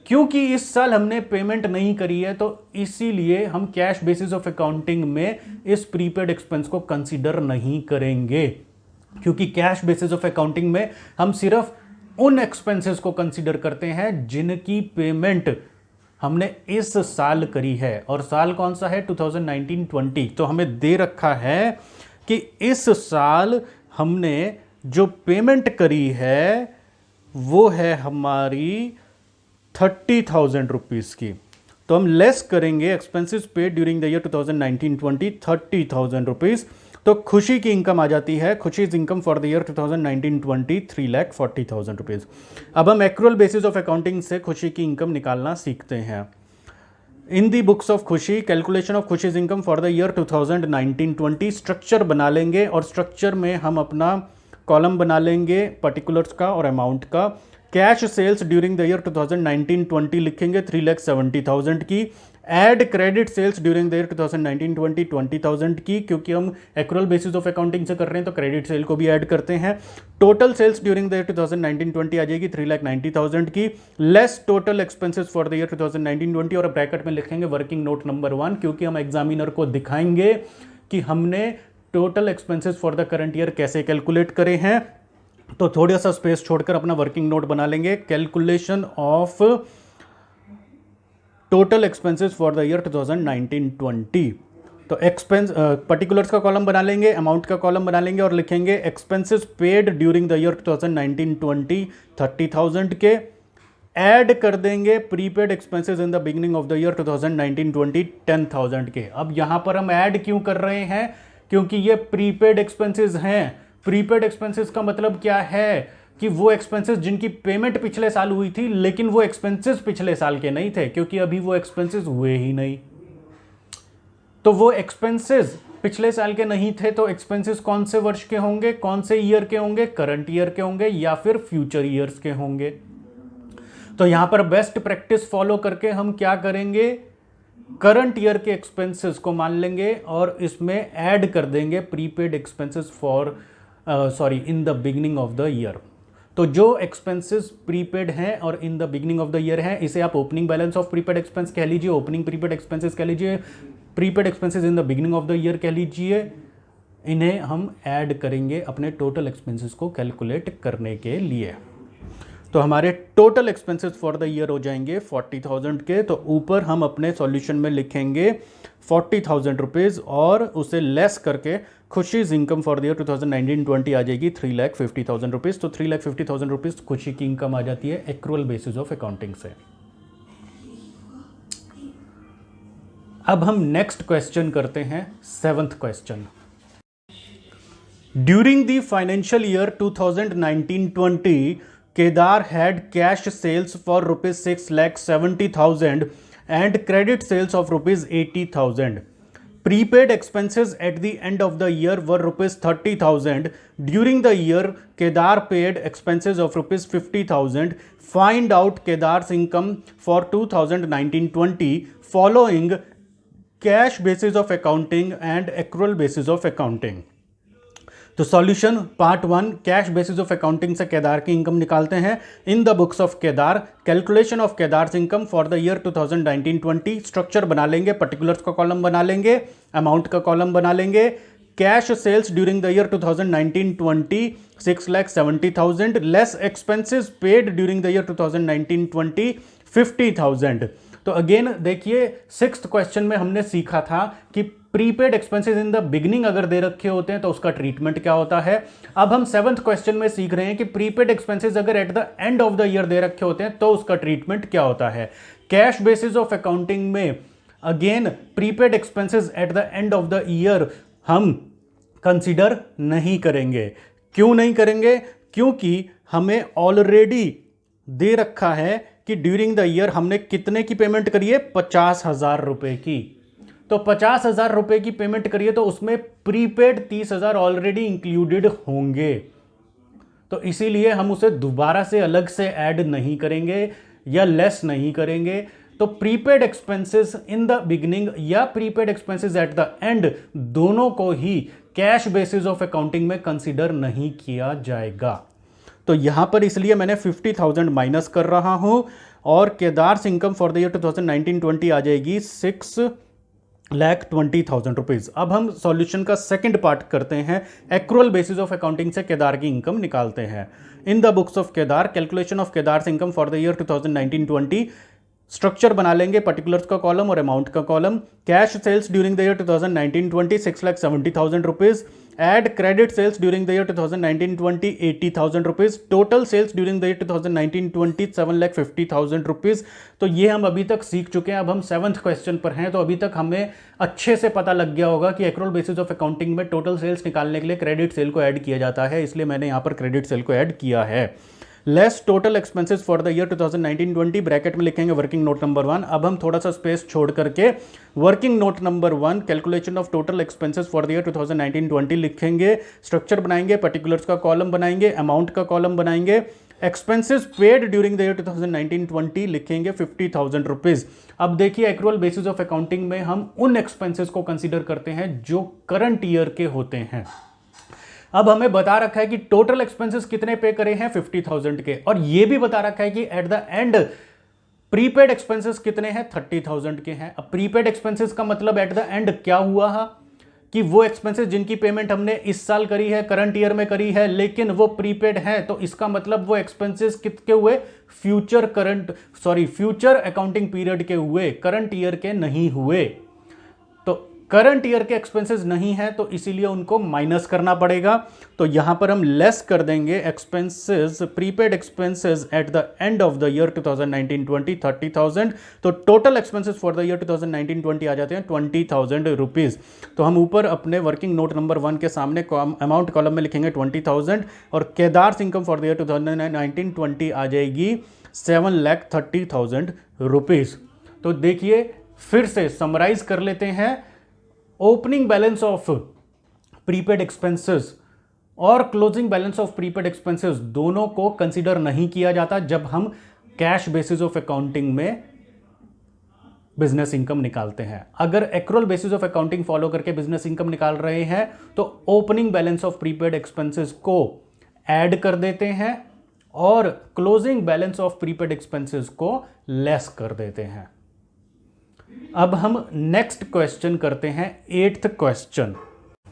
क्योंकि इस साल हमने पेमेंट नहीं करी है तो इसीलिए हम कैश बेसिस ऑफ अकाउंटिंग में इस प्रीपेड एक्सपेंस को कंसीडर नहीं करेंगे। क्योंकि कैश बेसिस ऑफ अकाउंटिंग में हम सिर्फ उन एक्सपेंसेस को कंसीडर करते हैं जिनकी पेमेंट हमने इस साल करी है। और साल कौन सा है? 2019-20। तो हमें दे रखा है कि इस साल हमने जो पेमेंट करी है वो है हमारी 30,000 रुपीज की। तो हम लेस करेंगे expenses paid during the year 2019-20 30,000 rupees. तो खुशी की इनकम आ जाती है, Khushi's income for the year 2019-20 3,40,000 rupees. अब हम एक्रूअल बेसिस ऑफ अकाउंटिंग से खुशी की इनकम निकालना सीखते हैं। इन दी बुक्स ऑफ खुशी, calculation of Khushi's income for the year 2019-20 structure बना लेंगे और स्ट्रक्चर में हम अपना कॉलम बना लेंगे पर्टिकुलर्स का और अमाउंट का। Cash sales during the year 2019-20 लिखेंगे 3,70,000 की। Add credit sales during the year 2019-20 20,000 की, क्योंकि हम एक्रूअल बेसिस ऑफ अकाउंटिंग से कर रहे हैं तो क्रेडिट सेल को भी ऐड करते हैं। Total sales during the year 2019-20 आ जाएगी 3,90,000 की। Less total expenses for the year 2019-20 और ब्रैकेट में लिखेंगे वर्किंग नोट नंबर 1, क्योंकि हम एग्जामिनर को दिखाएंगे कि हमने total expenses for the current year कैसे कैलकुलेट करे हैं। तो थोड़ा सा स्पेस छोड़कर अपना वर्किंग नोट बना लेंगे। Calculation of total expenses for the year 2019-20। तो एक्सपेंस पर्टिकुलर्स का कॉलम बना लेंगे, अमाउंट का कॉलम बना लेंगे और लिखेंगे expenses paid during the year 2019-20 30,000 के। ऐड कर देंगे prepaid expenses in the beginning of the year 2019-20 10,000 के। अब यहां पर हम ऐड क्यों कर रहे हैं? क्योंकि ये प्रीपेड एक्सपेंसेस हैं। प्रीपेड एक्सपेंसेस का मतलब क्या है कि वो एक्सपेंसेस जिनकी पेमेंट पिछले साल हुई थी लेकिन वो एक्सपेंसेस पिछले साल के नहीं थे, क्योंकि अभी वो एक्सपेंसेस हुए ही नहीं। तो वो एक्सपेंसेस पिछले साल के नहीं थे तो एक्सपेंसेस कौन से वर्ष के होंगे, कौन से ईयर के होंगे? करंट ईयर के होंगे या फिर फ्यूचर ईयर्स के होंगे। तो यहां पर बेस्ट प्रैक्टिस फॉलो करके हम क्या करेंगे करंट ईयर के एक्सपेंसेस को मान लेंगे और इसमें ऐड कर देंगे prepaid expenses for in the beginning of the year. तो जो एक्सपेंसेस प्रीपेड हैं और इन the beginning of the year है, इसे आप opening balance of prepaid expense कह लीजिए, ओपनिंग प्रीपेड एक्सपेंसेस कह लीजिए, prepaid expenses in the beginning of the year कह लीजिए। इन्हें हम ऐड करेंगे अपने टोटल एक्सपेंसेस को कैलकुलेट करने के लिए। तो हमारे total expenses for the year हो जाएंगे 40,000 के। तो ऊपर हम अपने सॉल्यूशन में लिखेंगे 40,000 रुपीज़ और उसे लेस करके Khushi's income for the year 2019-20 आ जाएगी 3,50,000 रुपीज़। तो 3,50,000 रुपीज़ खुशी की इनकम आ जाती है एक्रूअल बेसिस ऑफ अकाउंटिंग से। अब हम नेक्स्ट क्वेश्चन करते हैं, 7th question. During the financial year 2019-20 Kedar had cash sales for rupees 6,70,000 and credit sales of rupees 80,000. Prepaid expenses at the end of the year were rupees 30,000. During the year, Kedar paid expenses of rupees 50,000. Find out Kedar's income for 2019-20 following cash basis of accounting and accrual basis of accounting. तो solution part 1, cash basis of accounting से केदार की income निकालते हैं। In the books of Kedar, calculation of Kedar's income for the year 2019-20। Structure बना लेंगे, particulars का column बना लेंगे, अमाउंट का कॉलम बना लेंगे। Cash sales during the year 2019-20 6,70,000 less expenses paid during the year 2019-20 50,000। तो अगेन देखिए 6th क्वेश्चन में हमने सीखा था कि prepaid expenses in the beginning अगर दे रखे होते हैं तो उसका ट्रीटमेंट क्या होता है। अब हम 7th क्वेश्चन में सीख रहे हैं कि प्रीपेड एक्सपेंसेस अगर at the end of the year दे रखे होते हैं तो उसका ट्रीटमेंट क्या होता है। कैश बेसिस ऑफ अकाउंटिंग में again prepaid expenses at the end of the year हम कंसीडर नहीं करेंगे। क्यों नहीं करेंगे? क्योंकि हमें ऑलरेडी दे रखा है कि ड्यूरिंग द ईयर हमने कितने की पेमेंट करी है, 50,000 रुपए की। तो 50,000 रुपए की पेमेंट करिए तो उसमें प्रीपेड 30,000 ऑलरेडी इंक्लूडेड होंगे। तो इसीलिए हम उसे दोबारा से अलग से ऐड नहीं करेंगे या लेस नहीं करेंगे। तो prepaid expenses in the beginning या prepaid expenses at the end दोनों को ही कैश बेसिस ऑफ अकाउंटिंग में कंसीडर नहीं किया जाएगा। तो यहां पर इसलिए मैंने 50,000 माइनस कर रहा हूं और केदार्स इनकम फॉर द ईयर 2019-20 आ जाएगी 6,20,000 रुपीज। अब हम सॉल्यूशन का सेकंड पार्ट करते हैं, एक्रूअल बेसिस ऑफ अकाउंटिंग से केदार की इनकम निकालते हैं। In the books of Kedar, calculation of Kedar's income for the year 2019-20। Structure बना लेंगे, पर्टिकुलर्स का कॉलम और अमाउंट का column. Cash sales during the year 2019-20 6,70,000 rupees. Add credit sales during the year 2019-20 80,000 rupees. Total sales during the year 2019-20 7,50,000 rupees. तो ये हम अभी तक सीख चुके हैं। अब हम 7th क्वेश्चन पर हैं। तो अभी तक हमें अच्छे से पता लग गया होगा कि एक्रूअल बेसिस ऑफ अकाउंटिंग में टोटल सेल्स निकालने के लिए क्रेडिट सेल को ऐड किया जाता है, इसलिए मैंने यहां पर क्रेडिट सेल को ऐड किया है। Less total expenses for the year 2019-20 bracket में लिखेंगे वर्किंग नोट नंबर 1। अब हम थोड़ा सा स्पेस छोड़ करके working note number 1 calculation of total expenses for the year 2019-20 लिखेंगे। स्ट्रक्चर बनाएंगे, पर्टिकुलर्स का कॉलम बनाएंगे, अमाउंट का कॉलम बनाएंगे। Expenses paid during the year 2019-20 लिखेंगे 50,000 रुपीज। अब देखिए एक्रूअल बेसिस ऑफ अकाउंटिंग में हम उन एक्सपेंसेस को कंसीडर करते हैं जो करंट ईयर के होते हैं। अब हमें बता रखा है कि टोटल एक्सपेंसेस कितने पे करे हैं, 50,000 के, और यह भी बता रखा है कि at the end prepaid expenses कितने हैं, 30,000 के हैं। अब प्रीपेड एक्सपेंसेस का मतलब एट द एंड क्या हुआ है कि वो एक्सपेंसेस जिनकी पेमेंट हमने इस साल करी है, करंट ईयर में करी है, लेकिन वो प्रीपेड है, तो इसका मतलब वो एक्सपेंसेस कितने हुए, फ्यूचर अकाउंटिंग पीरियड के हुए, करंट ईयर के नहीं हुए। तो करंट ईयर के एक्सपेंसेस नहीं है तो इसीलिए उनको माइनस करना पड़ेगा। तो यहां पर हम लेस कर देंगे expenses, prepaid expenses at the end of the year 2019-20 30,000। तो total expenses for the year 2019-20 आ जाते हैं 20,000 रुपीज। तो हम ऊपर अपने वर्किंग नोट नंबर 1 के सामने अमाउंट कॉलम में लिखेंगे 20,000 और केदार्स इनकम फॉर द ईयर 2019-20 आ जाएगी 7,30,000 रुपीज। तो देखिए फिर से समराइज कर लेते हैं, opening balance of prepaid expenses और closing balance of prepaid expenses दोनों को कंसीडर नहीं किया जाता जब हम कैश बेसिस ऑफ अकाउंटिंग में बिजनेस इनकम निकालते हैं। अगर accrual basis of accounting follow करके बिजनेस इनकम निकाल रहे हैं तो opening balance of prepaid expenses को ऐड कर देते हैं और closing balance of prepaid expenses को लेस कर देते हैं। अब हम नेक्स्ट क्वेश्चन करते हैं, 8th question.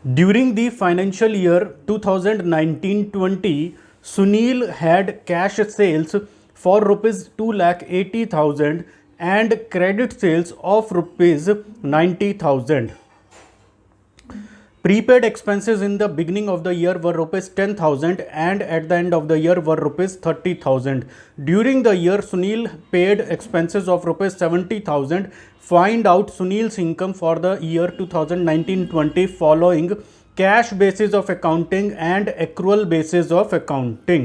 During the financial year 2019-20 Sunil had cash sales for ₹2,80,000 and credit sales of ₹90,000. Prepaid expenses in the beginning of the year were ₹10,000 and at the end of the year were ₹30,000. During the year, Sunil paid expenses of ₹70,000. Find out Sunil's income for the year 2019-20 following cash basis of accounting and accrual basis of accounting.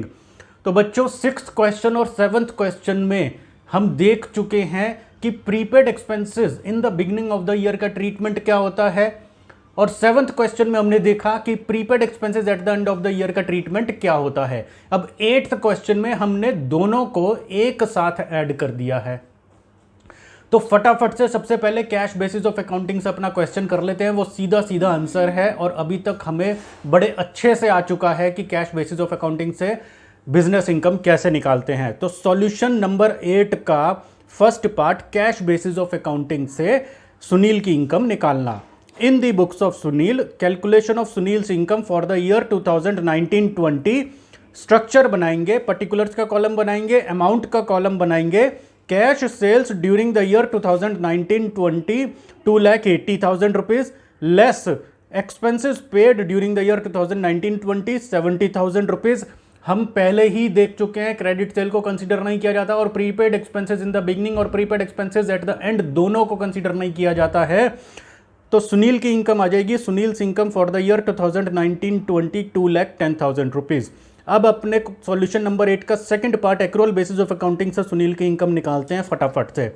तो बच्चों 6th question और 7th question में हम देख चुके हैं कि prepaid expenses in the beginning of the year का ट्रीटमेंट क्या होता है, और 7th क्वेश्चन में हमने देखा कि prepaid expenses at the end of the year का ट्रीटमेंट क्या होता है। अब 8th क्वेश्चन में हमने दोनों को एक साथ ऐड कर दिया है। तो फटाफट से सबसे पहले कैश बेसिस ऑफ अकाउंटिंग से अपना क्वेश्चन कर लेते हैं। वो सीधा सीधा आंसर है और अभी तक हमें बड़े अच्छे से आ चुका है कि कैश बेसिस ऑफ अकाउंटिंग से बिजनेस इनकम कैसे निकालते हैं। तो सॉल्यूशन नंबर 8 का first part, cash basis of accounting से सुनील की इनकम निकालना। In the books of Sunil, calculation of Sunil's income for the year 2019-20। Structure बनाएंगे, पर्टिकुलर्स का कॉलम बनाएंगे, अमाउंट का कॉलम बनाएंगे। Cash sales during the year 2019-20 ₹2,80,000 rupees less expenses paid during the year 2019-20 ₹70,000 rupees. हम पहले ही देख चुके हैं क्रेडिट सेल को कंसीडर नहीं किया जाता और prepaid expenses in the beginning और prepaid expenses at the end दोनों को कंसीडर नहीं किया जाता है। तो सुनील की इनकम आ जाएगी, Sunil's income for the year 2019-20 ₹2,10,000 rupees. अब अपने सॉल्यूशन नंबर 8 का second part, accrual basis of accounting से सुनील की इनकम निकालते हैं फटाफट से।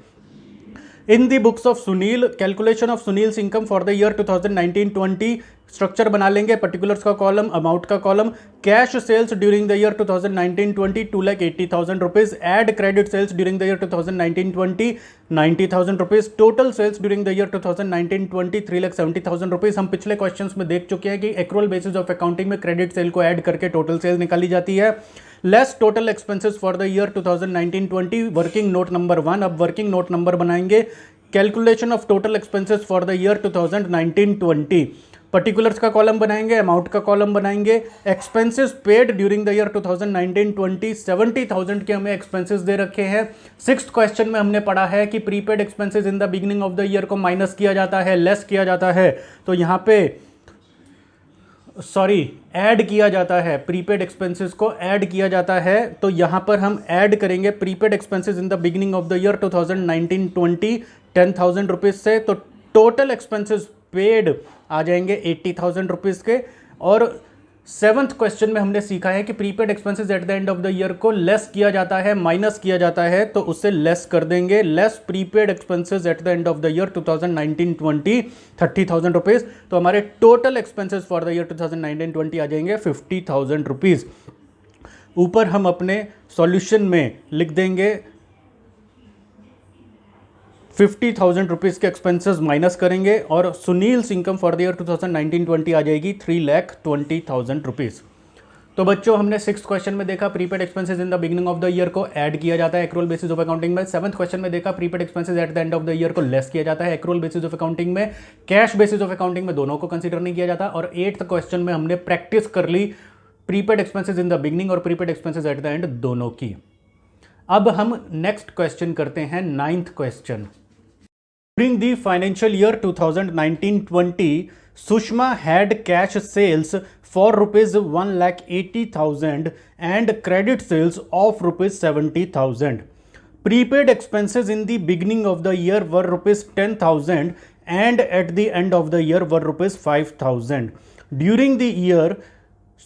In the books of Sunil, calculation of Sunil's income for the year 2019-20। Structure बना लेंगे, पर्टिकुलर्स का कॉलम, अमाउंट का column. Cash sales during the year 2019-20 ₹2,80,000 rupees. Add credit sales during the year 2019-20 ₹90,000 rupees. Total sales during the year 2019-20 ₹3,70,000 rupees. हम पिछले questions में देख चुके हैं कि एक्रूअल बेसिस ऑफ अकाउंटिंग में क्रेडिट सेल को ऐड करके टोटल सेल्स निकाली जाती है। Less total expenses for the year 2019-20, working note number 1। अब वर्किंग नोट नंबर बनाएंगे, calculation of total expenses for the year 2019-20। Particulars का कॉलम बनाएंगे, अमाउंट का कॉलम बनाएंगे। Expenses paid during the year 2019-20 70,000 के हमें एक्सपेंसेस दे रखे हैं। 6th क्वेश्चन में हमने पढ़ा है कि prepaid expenses in the beginning of the year को माइनस किया जाता है, लेस किया जाता है, तो यहाँ पे ऐड किया जाता है, प्रीपेड एक्सपेंसेस को ऐड किया जाता है। तो यहां पर हम ऐड करेंगे prepaid expenses in the beginning of the year 2019-20 10,000 rupees से, तो टोटल एक्सपेंसेस पेड आ जाएंगे 80,000 रुपीज के। और 7th क्वेश्चन में हमने सीखा है कि prepaid expenses at the end of the year को लेस किया जाता है, माइनस किया जाता है, तो उससे लेस कर देंगे। Less prepaid expenses at the end of the year 2019-20 30,000 rupees. तो हमारे total expenses for the year 2019-20 आ जाएंगे 50,000 रुपीज। ऊपर हम अपने सॉल्यूशन में लिख देंगे 50,000 रुपीज के एक्सपेंसेस माइनस करेंगे और Sunil's income for the year 2019-20 आ जाएगी 3,20,000 रुपीज। तो बच्चों हमने 6th क्वेश्चन में देखा prepaid expenses in the beginning of the year को ऐड किया जाता है एक्रूअल बेसिस ऑफ अकाउंटिंग में। 7th क्वेश्चन में देखा prepaid expenses at the end of the year को लेस किया जाता है एक्रूअल बेसिस ऑफ अकाउंटिंग में। कैश बेसिस ऑफ अकाउंटिंग में दोनों को कंसीडर नहीं किया जाता। और 8th क्वेश्चन में हमने प्रैक्टिस कर ली prepaid expenses in the beginning और prepaid expenses at the end दोनों की। अब हम नेक्स्ट क्वेश्चन करते हैं 9th question. During the financial year 2019-20, Sushma had cash sales for ₹1,80,000 and credit sales of ₹70,000. Prepaid expenses in the beginning of the year were ₹10,000 and at the end of the year were ₹5,000. During the year,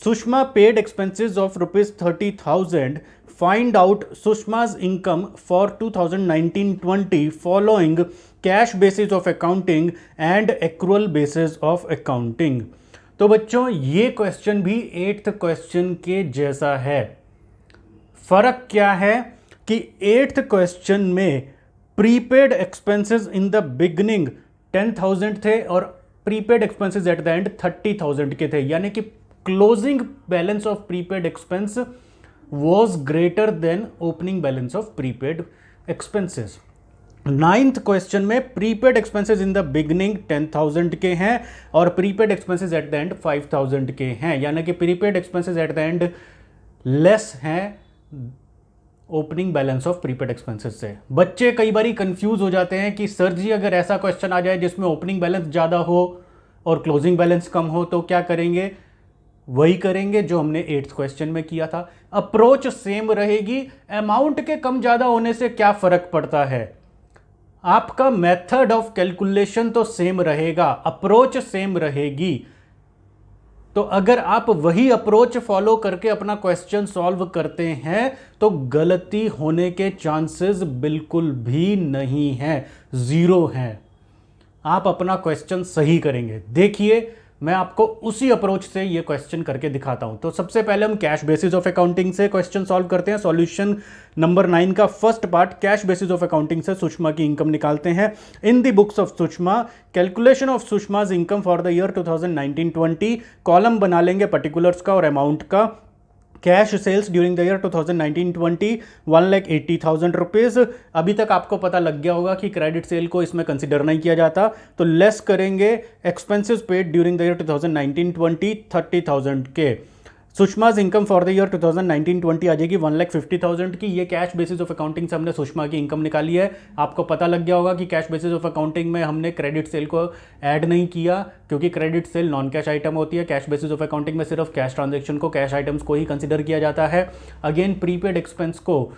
Sushma paid expenses of ₹30,000. Find out Sushma's income for 2019-20 following cash basis of accounting and accrual basis of accounting. तो बच्चों ये question भी 8th question के जैसा है। फर्क क्या है कि 8th क्वेश्चन में prepaid expenses in the beginning 10,000 थे और prepaid expenses at the end 30,000 के थे, यानी कि closing balance of prepaid expense was greater than opening balance of prepaid expenses. 9th question में prepaid expenses in the beginning 10,000 के हैं और prepaid expenses at the end 5,000 के हैं, यानी कि प्रीपेड एक्सपेंसेस एट द एंड लेस हैं opening balance of prepaid expenses से। बच्चे कई बार कंफ्यूज हो जाते हैं कि सर जी अगर ऐसा क्वेश्चन आ जाए जिसमें ओपनिंग बैलेंस ज़्यादा हो और क्लोजिंग बैलेंस कम हो तो क्या करेंगे? वही करेंगे जो हमने 8th क्वेश्चन में किया था। अप्रोच सेम रहेगी, अमाउंट के कम ज़्यादा होने से क्या फ़र्क पड़ता है, आपका मेथड ऑफ कैलकुलेशन तो सेम रहेगा, अप्रोच सेम रहेगी। तो अगर आप वही अप्रोच फॉलो करके अपना क्वेश्चन सॉल्व करते हैं तो गलती होने के चांसेस बिल्कुल भी नहीं है, जीरो हैं। आप अपना क्वेश्चन सही करेंगे। देखिए मैं आपको उसी अप्रोच से ये क्वेश्चन करके दिखाता हूं। तो सबसे पहले हम कैश बेसिस ऑफ अकाउंटिंग से क्वेश्चन सॉल्व करते हैं। सॉल्यूशन नंबर 9 का first part cash basis of accounting से सुषमा की इनकम निकालते हैं। In the books of Sushma calculation of Sushma's income for the year 2019-20 column बना लेंगे पर्टिकुलर्स का और अमाउंट का। Cash sales during the year 2019-20 1,80,000 rupees. अभी तक आपको पता लग गया होगा कि क्रेडिट सेल को इसमें कंसिडर नहीं किया जाता, तो लेस करेंगे expenses paid during the year 2019-20 30,000 के। सुषमाज इनकम फॉर द ईयर 2019-20 आ जाएगी 1,50,000 की। ये कैश बेसिस ऑफ अकाउंटिंग से हमने सुषमा की इनकम निकाली है। आपको पता लग गया होगा कि कैश बेसिस ऑफ अकाउंटिंग में हमने क्रेडिट सेल को ऐड नहीं किया क्योंकि credit sale non cash item होती है। कैश बेसिस ऑफ अकाउंटिंग में सिर्फ कैश ट्रांजेक्शन को, कैश आइटम्स को ही कंसिडर किया जाता है। अगेन प्रीपेड एक्सपेंस को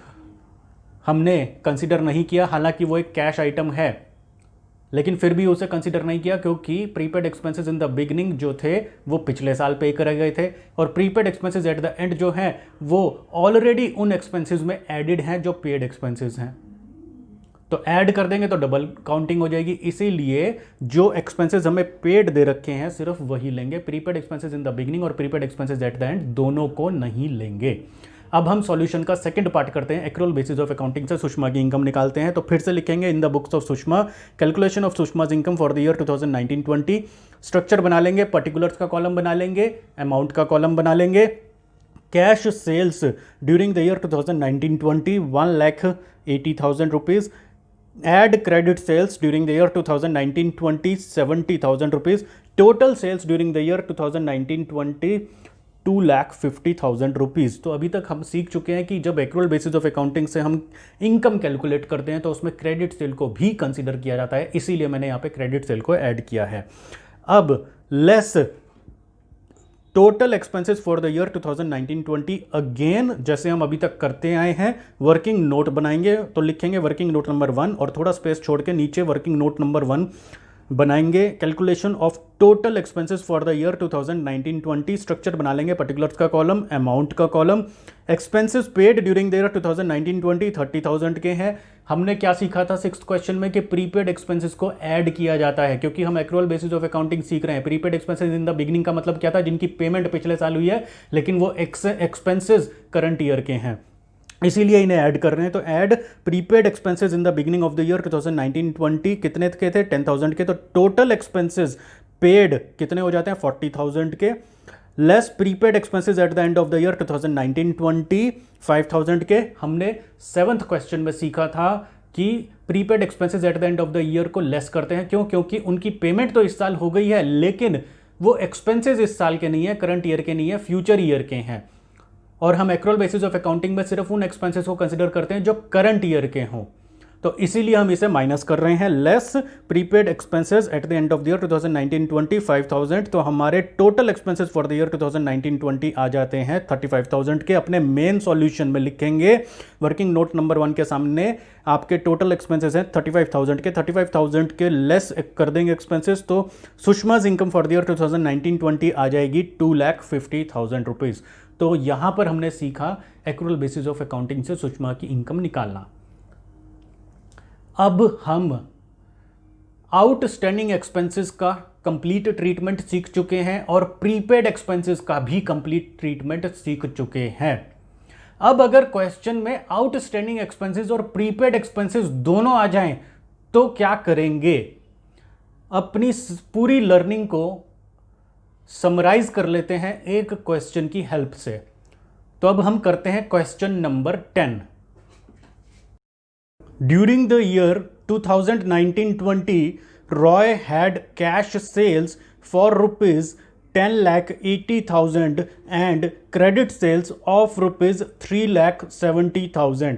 हमने कंसिडर नहीं किया, हालांकि वो एक कैश आइटम है, लेकिन फिर भी उसे कंसीडर नहीं किया क्योंकि prepaid expenses in the beginning जो थे वो पिछले साल पे करे गए थे और prepaid expenses at the end जो हैं वो ऑलरेडी उन एक्सपेंसेस में एडिड हैं जो पेड एक्सपेंसेस हैं। तो ऐड कर देंगे तो डबल काउंटिंग हो जाएगी, इसीलिए जो एक्सपेंसेस हमें पेड दे रखे हैं सिर्फ वही लेंगे। Prepaid expenses in the beginning और prepaid expenses at the end दोनों को नहीं लेंगे। अब हम सॉल्यूशन का सेकंड पार्ट करते हैं। एक्रूअल बेसिस ऑफ अकाउंटिंग से सुषमा की इनकम निकालते हैं। तो फिर से लिखेंगे in the books of Sushma calculation of Sushma's income for the year 2019-20 structure बना लेंगे, पर्टिकुलर्स का कॉलम बना लेंगे, अमाउंट का कॉलम बना लेंगे। Cash sales during the year 2019-20 1,80,000 rupees. Add credit sales during the year 2019-20 70,000 rupees. Total sales during the year 2019-20 2,50,000 rupees. तो अभी तक हम सीख चुके हैं कि जब एक्रूअल बेसिस ऑफ अकाउंटिंग से हम इनकम कैलकुलेट करते हैं तो उसमें क्रेडिट सेल को भी कंसीडर किया जाता है, इसीलिए मैंने यहाँ पे क्रेडिट सेल को ऐड किया है। अब less total expenses for the year 2019-20 again जैसे हम अभी तक करते आए हैं वर्किंग नोट बनाएंगे। तो लिखेंगे वर्किंग नोट नंबर 1 और थोड़ा स्पेस छोड़ के नीचे वर्किंग नोट नंबर 1 बनाएंगे। Calculation of total expenses for the year 2019-20 structure बना लेंगे, पर्टिकुलर्स का कॉलम, अमाउंट का column. Expenses paid during the year 2019-20 30,000 के हैं। हमने क्या सीखा था 6th क्वेश्चन में कि प्रीपेड एक्सपेंसेस को ऐड किया जाता है क्योंकि हम एक्रूअल बेसिस ऑफ अकाउंटिंग सीख रहे हैं। Prepaid expenses in the beginning का मतलब क्या था? जिनकी पेमेंट पिछले साल हुई है लेकिन वो एक्सपेंसेस करंट ईयर के हैं, इसीलिए इन्हें ऐड कर रहे हैं। तो add prepaid expenses in the beginning of the year 2019-20 कितने के थे? 10,000 के। तो टोटल एक्सपेंसेस पेड कितने हो जाते हैं? 40,000 के। Less prepaid expenses at the end of the year 2019-20 5,000 के। हमने 7th क्वेश्चन में सीखा था कि prepaid expenses at the end of the year को लेस करते हैं। क्यों? क्योंकि उनकी पेमेंट तो इस साल हो गई है लेकिन वो एक्सपेंसेस इस साल के नहीं है, करंट ईयर के नहीं है, फ्यूचर ईयर के हैं। और हम एक्रूअल बेसिस ऑफ अकाउंटिंग में सिर्फ उन एक्सपेंसेस को कंसीडर करते हैं जो करंट ईयर के हों, तो इसीलिए हम इसे माइनस कर रहे हैं। Less prepaid expenses at the end of the year 2019-20 5,000। तो हमारे total expenses for the year 2019-20 आ जाते हैं 35,000 के। अपने मेन सॉल्यूशन में लिखेंगे वर्किंग नोट नंबर 1 के सामने आपके टोटल एक्सपेंसेस हैं 35,000 के। 35,000 के लेस कर देंगे एक्सपेंसेस तो सुषमाज इनकम फॉर द ईयर 2019-20 आ जाएगी 2,50,000 रुपीज़। तो यहां पर हमने सीखा एक्रूअल बेसिस ऑफ अकाउंटिंग से सुषमा की इनकम निकालना। अब हम आउटस्टैंडिंग एक्सपेंसेस का कंप्लीट ट्रीटमेंट सीख चुके हैं और प्रीपेड एक्सपेंसेस का भी कंप्लीट ट्रीटमेंट सीख चुके हैं। अब अगर क्वेश्चन में आउटस्टैंडिंग एक्सपेंसेस और प्रीपेड एक्सपेंसेस दोनों आ जाएं तो क्या करेंगे? अपनी पूरी लर्निंग को समराइज कर लेते हैं एक क्वेश्चन की हेल्प से। तो अब हम करते हैं question number 10। During the year 2019-20 Roy had cash sales for rupees 10,80,000 and credit sales of rupees 3,70,000.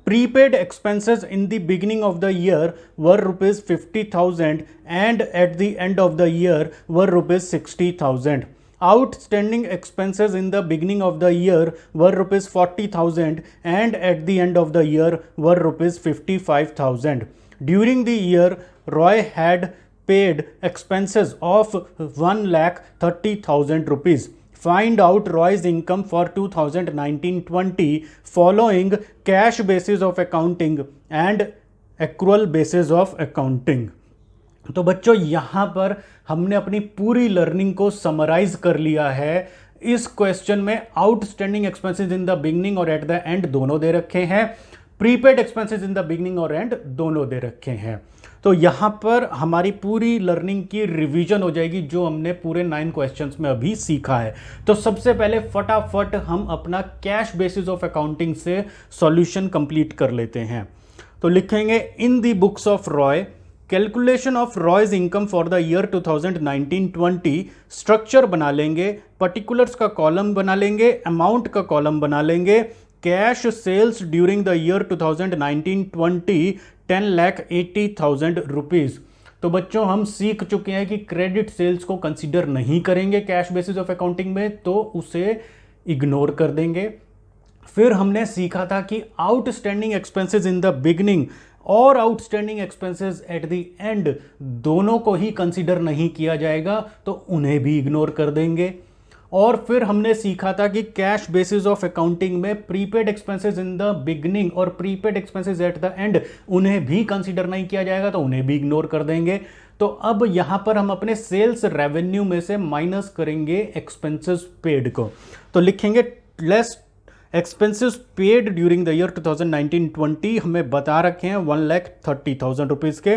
Prepaid expenses in the beginning of the year were rupees 50,000 and at the end of the year were rupees 60,000. Outstanding expenses in the beginning of the year were rupees 40,000 and at the end of the year were rupees 55,000. During the year, Roy had paid expenses of 1,30,000 rupees. Find out Roy's income for 2019-20 following cash basis of accounting and accrual basis of accounting. तो बच्चों यहां पर हमने अपनी पूरी learning को summarise कर लिया है। इस क्वेश्चन में outstanding expenses in the beginning और एट द एंड दोनों दे रखे हैं, prepaid expenses in the beginning और एंड दोनों दे रखे हैं। तो यहां पर हमारी पूरी लर्निंग की रिवीजन हो जाएगी जो हमने पूरे 9 क्वेश्चंस में अभी सीखा है। तो सबसे पहले फटाफट हम अपना कैश बेसिस ऑफ अकाउंटिंग से सॉल्यूशन कंप्लीट कर लेते हैं। तो लिखेंगे in the books of Roy calculation of Roy's income for the year 2019-20 structure बना लेंगे, पर्टिकुलर्स का कॉलम बना लेंगे, अमाउंट का कॉलम बना लेंगे। Cash sales during the year 2019-20 10,80,000 rupees. तो बच्चों हम सीख चुके हैं कि क्रेडिट सेल्स को कंसीडर नहीं करेंगे कैश बेसिस ऑफ अकाउंटिंग में, तो उसे इग्नोर कर देंगे। फिर हमने सीखा था कि outstanding expenses in the beginning और outstanding expenses at the end दोनों को ही कंसीडर नहीं किया जाएगा, तो उन्हें भी इग्नोर कर देंगे। और फिर हमने सीखा था कि कैश बेसिस ऑफ अकाउंटिंग में prepaid expenses in the beginning और prepaid expenses at the end उन्हें भी कंसीडर नहीं किया जाएगा, तो उन्हें भी इग्नोर कर देंगे। तो अब यहां पर हम अपने सेल्स रेवेन्यू में से माइनस करेंगे एक्सपेंसेस पेड को। तो लिखेंगे less expenses paid during the year 2019-20 हमें बता रखे हैं 1,30,000 रुपीज के।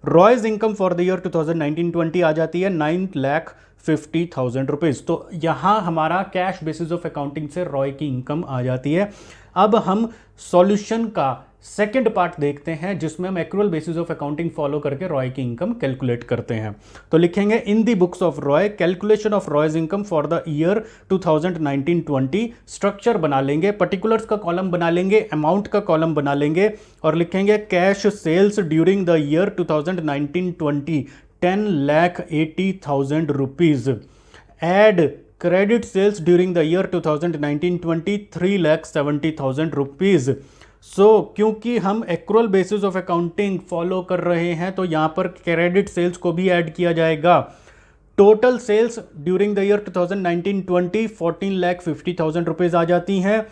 रॉयज इनकम फॉर द ईयर 2019-20 आ जाती है 9,50,000 रुपीज। तो यहां हमारा कैश बेसिस ऑफ अकाउंटिंग से रॉय की इनकम आ जाती है। अब हम सॉल्यूशन का सेकंड पार्ट देखते हैं जिसमें हम accrual basis of accounting follow करके रॉय की इनकम कैलकुलेट करते हैं। तो लिखेंगे in the books of Roy calculation of Roy's income for the year 2019-20 structure बना लेंगे, पर्टिकुलर्स का कॉलम बना लेंगे, अमाउंट का कॉलम बना लेंगे और लिखेंगे cash sales during the year 2019-20 10,80,000 rupees. Add credit sales during the year 2019-20 3,70,000 rupees. क्योंकि हम accrual basis of accounting follow कर रहे हैं तो यहां पर क्रेडिट सेल्स को भी ऐड किया जाएगा। Total sales during the year 2019-20 14,50,000 rupees आ जाती हैं,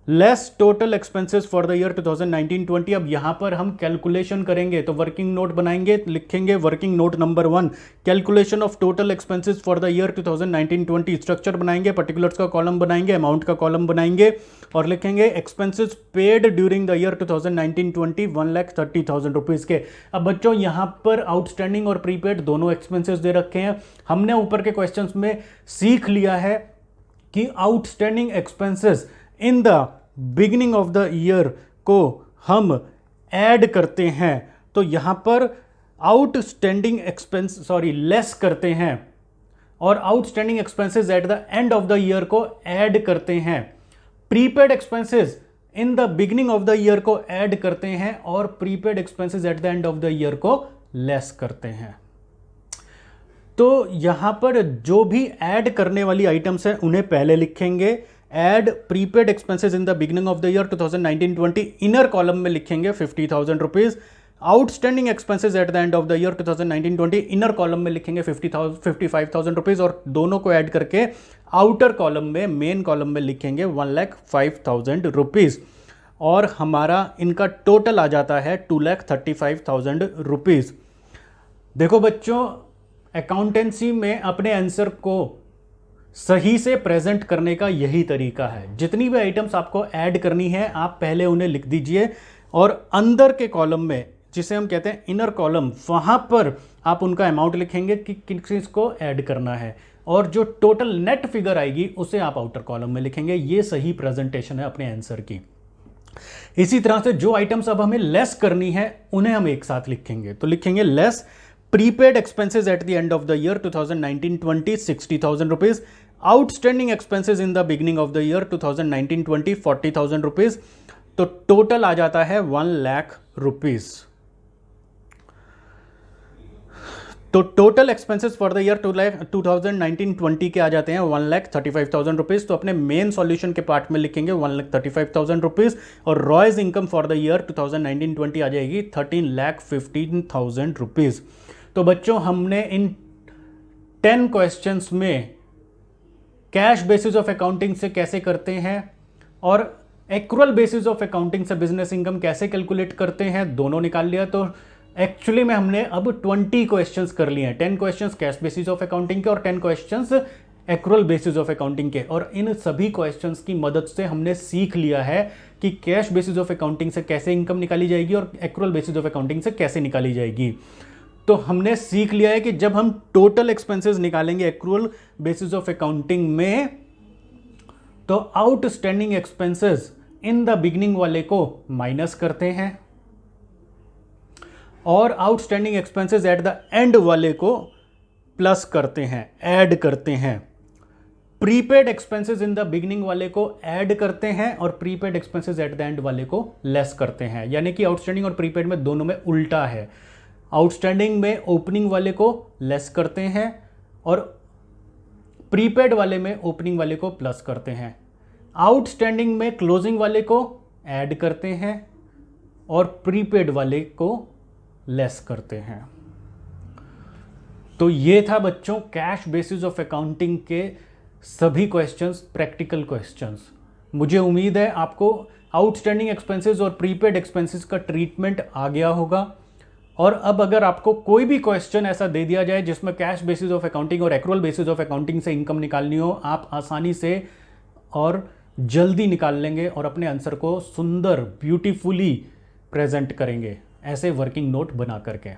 less total expenses for the year 2019-20। अब यहां पर हम कैलकुलेशन करेंगे तो वर्किंग नोट बनाएंगे, लिखेंगे working note number 1 calculation of total expenses for the year 2019-20 structure बनाएंगे, पर्टिकुलर्स का कॉलम बनाएंगे, अमाउंट का कॉलम बनाएंगे और लिखेंगे expenses paid during the year 2019-20 1,30,000 rupees के। अब बच्चों यहां पर आउटस्टैंडिंग और प्रीपेड दोनों एक्सपेंसेस दे रखे हैं। हमने ऊपर के क्वेश्चन में सीख लिया है कि outstanding expenses in the beginning of the year को हम ऐड करते हैं, तो यहां पर आउटस्टैंडिंग एक्सपेंस लेस करते हैं और outstanding expenses at the end of the year को ऐड करते हैं। Prepaid expenses in the beginning of the year को ऐड करते हैं और prepaid expenses at the end of the year को लेस करते हैं। तो यहां पर जो भी ऐड करने वाली आइटम्स हैं उन्हें पहले लिखेंगे। Add prepaid expenses in the beginning of the year 2019-20 inner column में लिखेंगे 50,000 rupees. Outstanding expenses at the end of the year 2019-20 inner column में लिखेंगे 55,000 रुपीज और दोनों को ऐड करके आउटर कॉलम में मेन कॉलम में लिखेंगे 1,05,000 रुपीज और हमारा इनका टोटल आ जाता है 2,35,000 रुपीज। देखो बच्चों अकाउंटेंसी में अपने आंसर को सही से प्रेजेंट करने का यही तरीका है। जितनी भी आइटम्स आपको ऐड करनी है आप पहले उन्हें लिख दीजिए और अंदर के कॉलम में, जिसे हम कहते हैं इनर कॉलम, वहां पर आप उनका अमाउंट लिखेंगे कि किस चीज को ऐड करना है, और जो टोटल नेट फिगर आएगी उसे आप आउटर कॉलम में लिखेंगे। ये सही प्रेजेंटेशन है अपने आंसर की। इसी तरह से जो आइटम्स अब हमें लेस करनी है उन्हें हम एक साथ लिखेंगे। तो लिखेंगे less prepaid expenses at the end of the year 2019-20 60,000 rupees, outstanding expenses in the beginning of the year 2019-20 40,000 rupees. तो टोटल आ जाता है 1 लाख रुपीज। तो total expenses for the year 2019-20 के आ जाते हैं 1,35,000 रुपीज। तो अपने मेन सॉल्यूशन के पार्ट में लिखेंगे 1,35,000 रुपीज, और रॉयज इनकम फॉर द ईयर 2019-20 आ जाएगी 13,15,000 रुपीज। तो बच्चों हमने इन 10 क्वेश्चंस में कैश बेसिस ऑफ अकाउंटिंग से कैसे करते हैं और एक्रुअल बेसिस ऑफ अकाउंटिंग से बिजनेस इनकम कैसे कैलकुलेट करते हैं दोनों निकाल लिया। तो एक्चुअली में हमने अब 20 क्वेश्चंस कर लिए हैं, 10 questions cash basis of accounting के और 10 questions accrual basis of accounting के। और इन सभी क्वेश्चंस की मदद से हमने सीख लिया है कि कैश बेसिस ऑफ अकाउंटिंग से कैसे इनकम निकाली जाएगी और एक्रुअल बेसिस ऑफ अकाउंटिंग से कैसे निकाली जाएगी। तो हमने सीख लिया है कि जब हम टोटल एक्सपेंसेस निकालेंगे एक्रुअल बेसिस ऑफ अकाउंटिंग में, तो outstanding expenses in the beginning वाले को माइनस करते हैं और outstanding expenses at the end वाले को प्लस करते हैं, ऐड करते हैं। Prepaid expenses in the beginning वाले को ऐड करते हैं और prepaid expenses at the end वाले को लेस करते हैं। यानी कि आउटस्टैंडिंग और प्रीपेड में दोनों में उल्टा है। आउटस्टैंडिंग में ओपनिंग वाले को लेस करते हैं और प्रीपेड वाले में ओपनिंग वाले को प्लस करते हैं। आउटस्टैंडिंग में क्लोजिंग वाले को ऐड करते हैं और प्रीपेड वाले को लेस करते हैं। तो ये था बच्चों कैश बेसिस ऑफ अकाउंटिंग के सभी क्वेश्चंस, प्रैक्टिकल क्वेश्चंस। मुझे उम्मीद है आपको आउटस्टैंडिंग एक्सपेंसेस और प्रीपेड एक्सपेंसेस का ट्रीटमेंट आ गया होगा। और अब अगर आपको कोई भी क्वेश्चन ऐसा दे दिया जाए जिसमें कैश बेसिस ऑफ अकाउंटिंग और एक्रुअल बेसिस ऑफ अकाउंटिंग से इनकम निकालनी हो, आप आसानी से और जल्दी निकाल लेंगे और अपने आंसर को सुंदर ब्यूटीफुली प्रेजेंट करेंगे ऐसे वर्किंग नोट बना करके।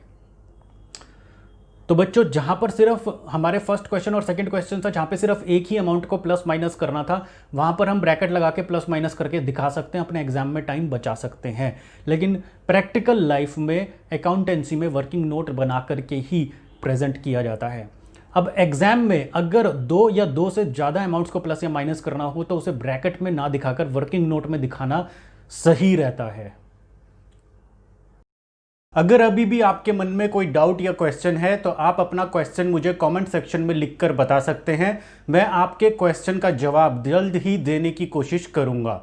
तो बच्चों जहां पर सिर्फ हमारे फर्स्ट क्वेश्चन और सेकंड क्वेश्चन था, जहां पे सिर्फ एक ही अमाउंट को प्लस माइनस करना था, वहां पर हम ब्रैकेट लगा के प्लस माइनस करके दिखा सकते हैं, अपने एग्जाम में टाइम बचा सकते हैं। लेकिन प्रैक्टिकल लाइफ में, अकाउंटेंसी में वर्किंग नोट बना करके ही प्रेजेंट किया जाता है। अब एग्जाम में अगर 2 या 2 से ज़्यादा अमाउंट्स को प्लस या माइनस करना हो तो उसे ब्रैकेट में ना दिखाकर वर्किंग नोट में दिखाना सही रहता है। अगर अभी भी आपके मन में कोई डाउट या क्वेश्चन है तो आप अपना क्वेश्चन मुझे कमेंट सेक्शन में लिखकर बता सकते हैं। मैं आपके क्वेश्चन का जवाब जल्द ही देने की कोशिश करूंगा।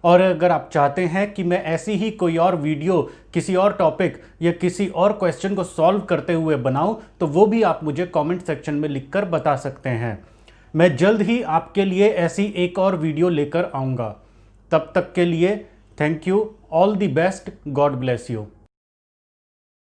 और अगर आप चाहते हैं कि मैं ऐसी ही कोई और वीडियो किसी और टॉपिक या किसी और क्वेश्चन को सॉल्व करते हुए बनाऊं तो वो भी आप मुझे कमेंट सेक्शन में लिखकर बता सकते हैं। मैं जल्द ही आपके लिए ऐसी एक और वीडियो लेकर आऊँगा। तब तक के लिए thank you, all the best, God bless you.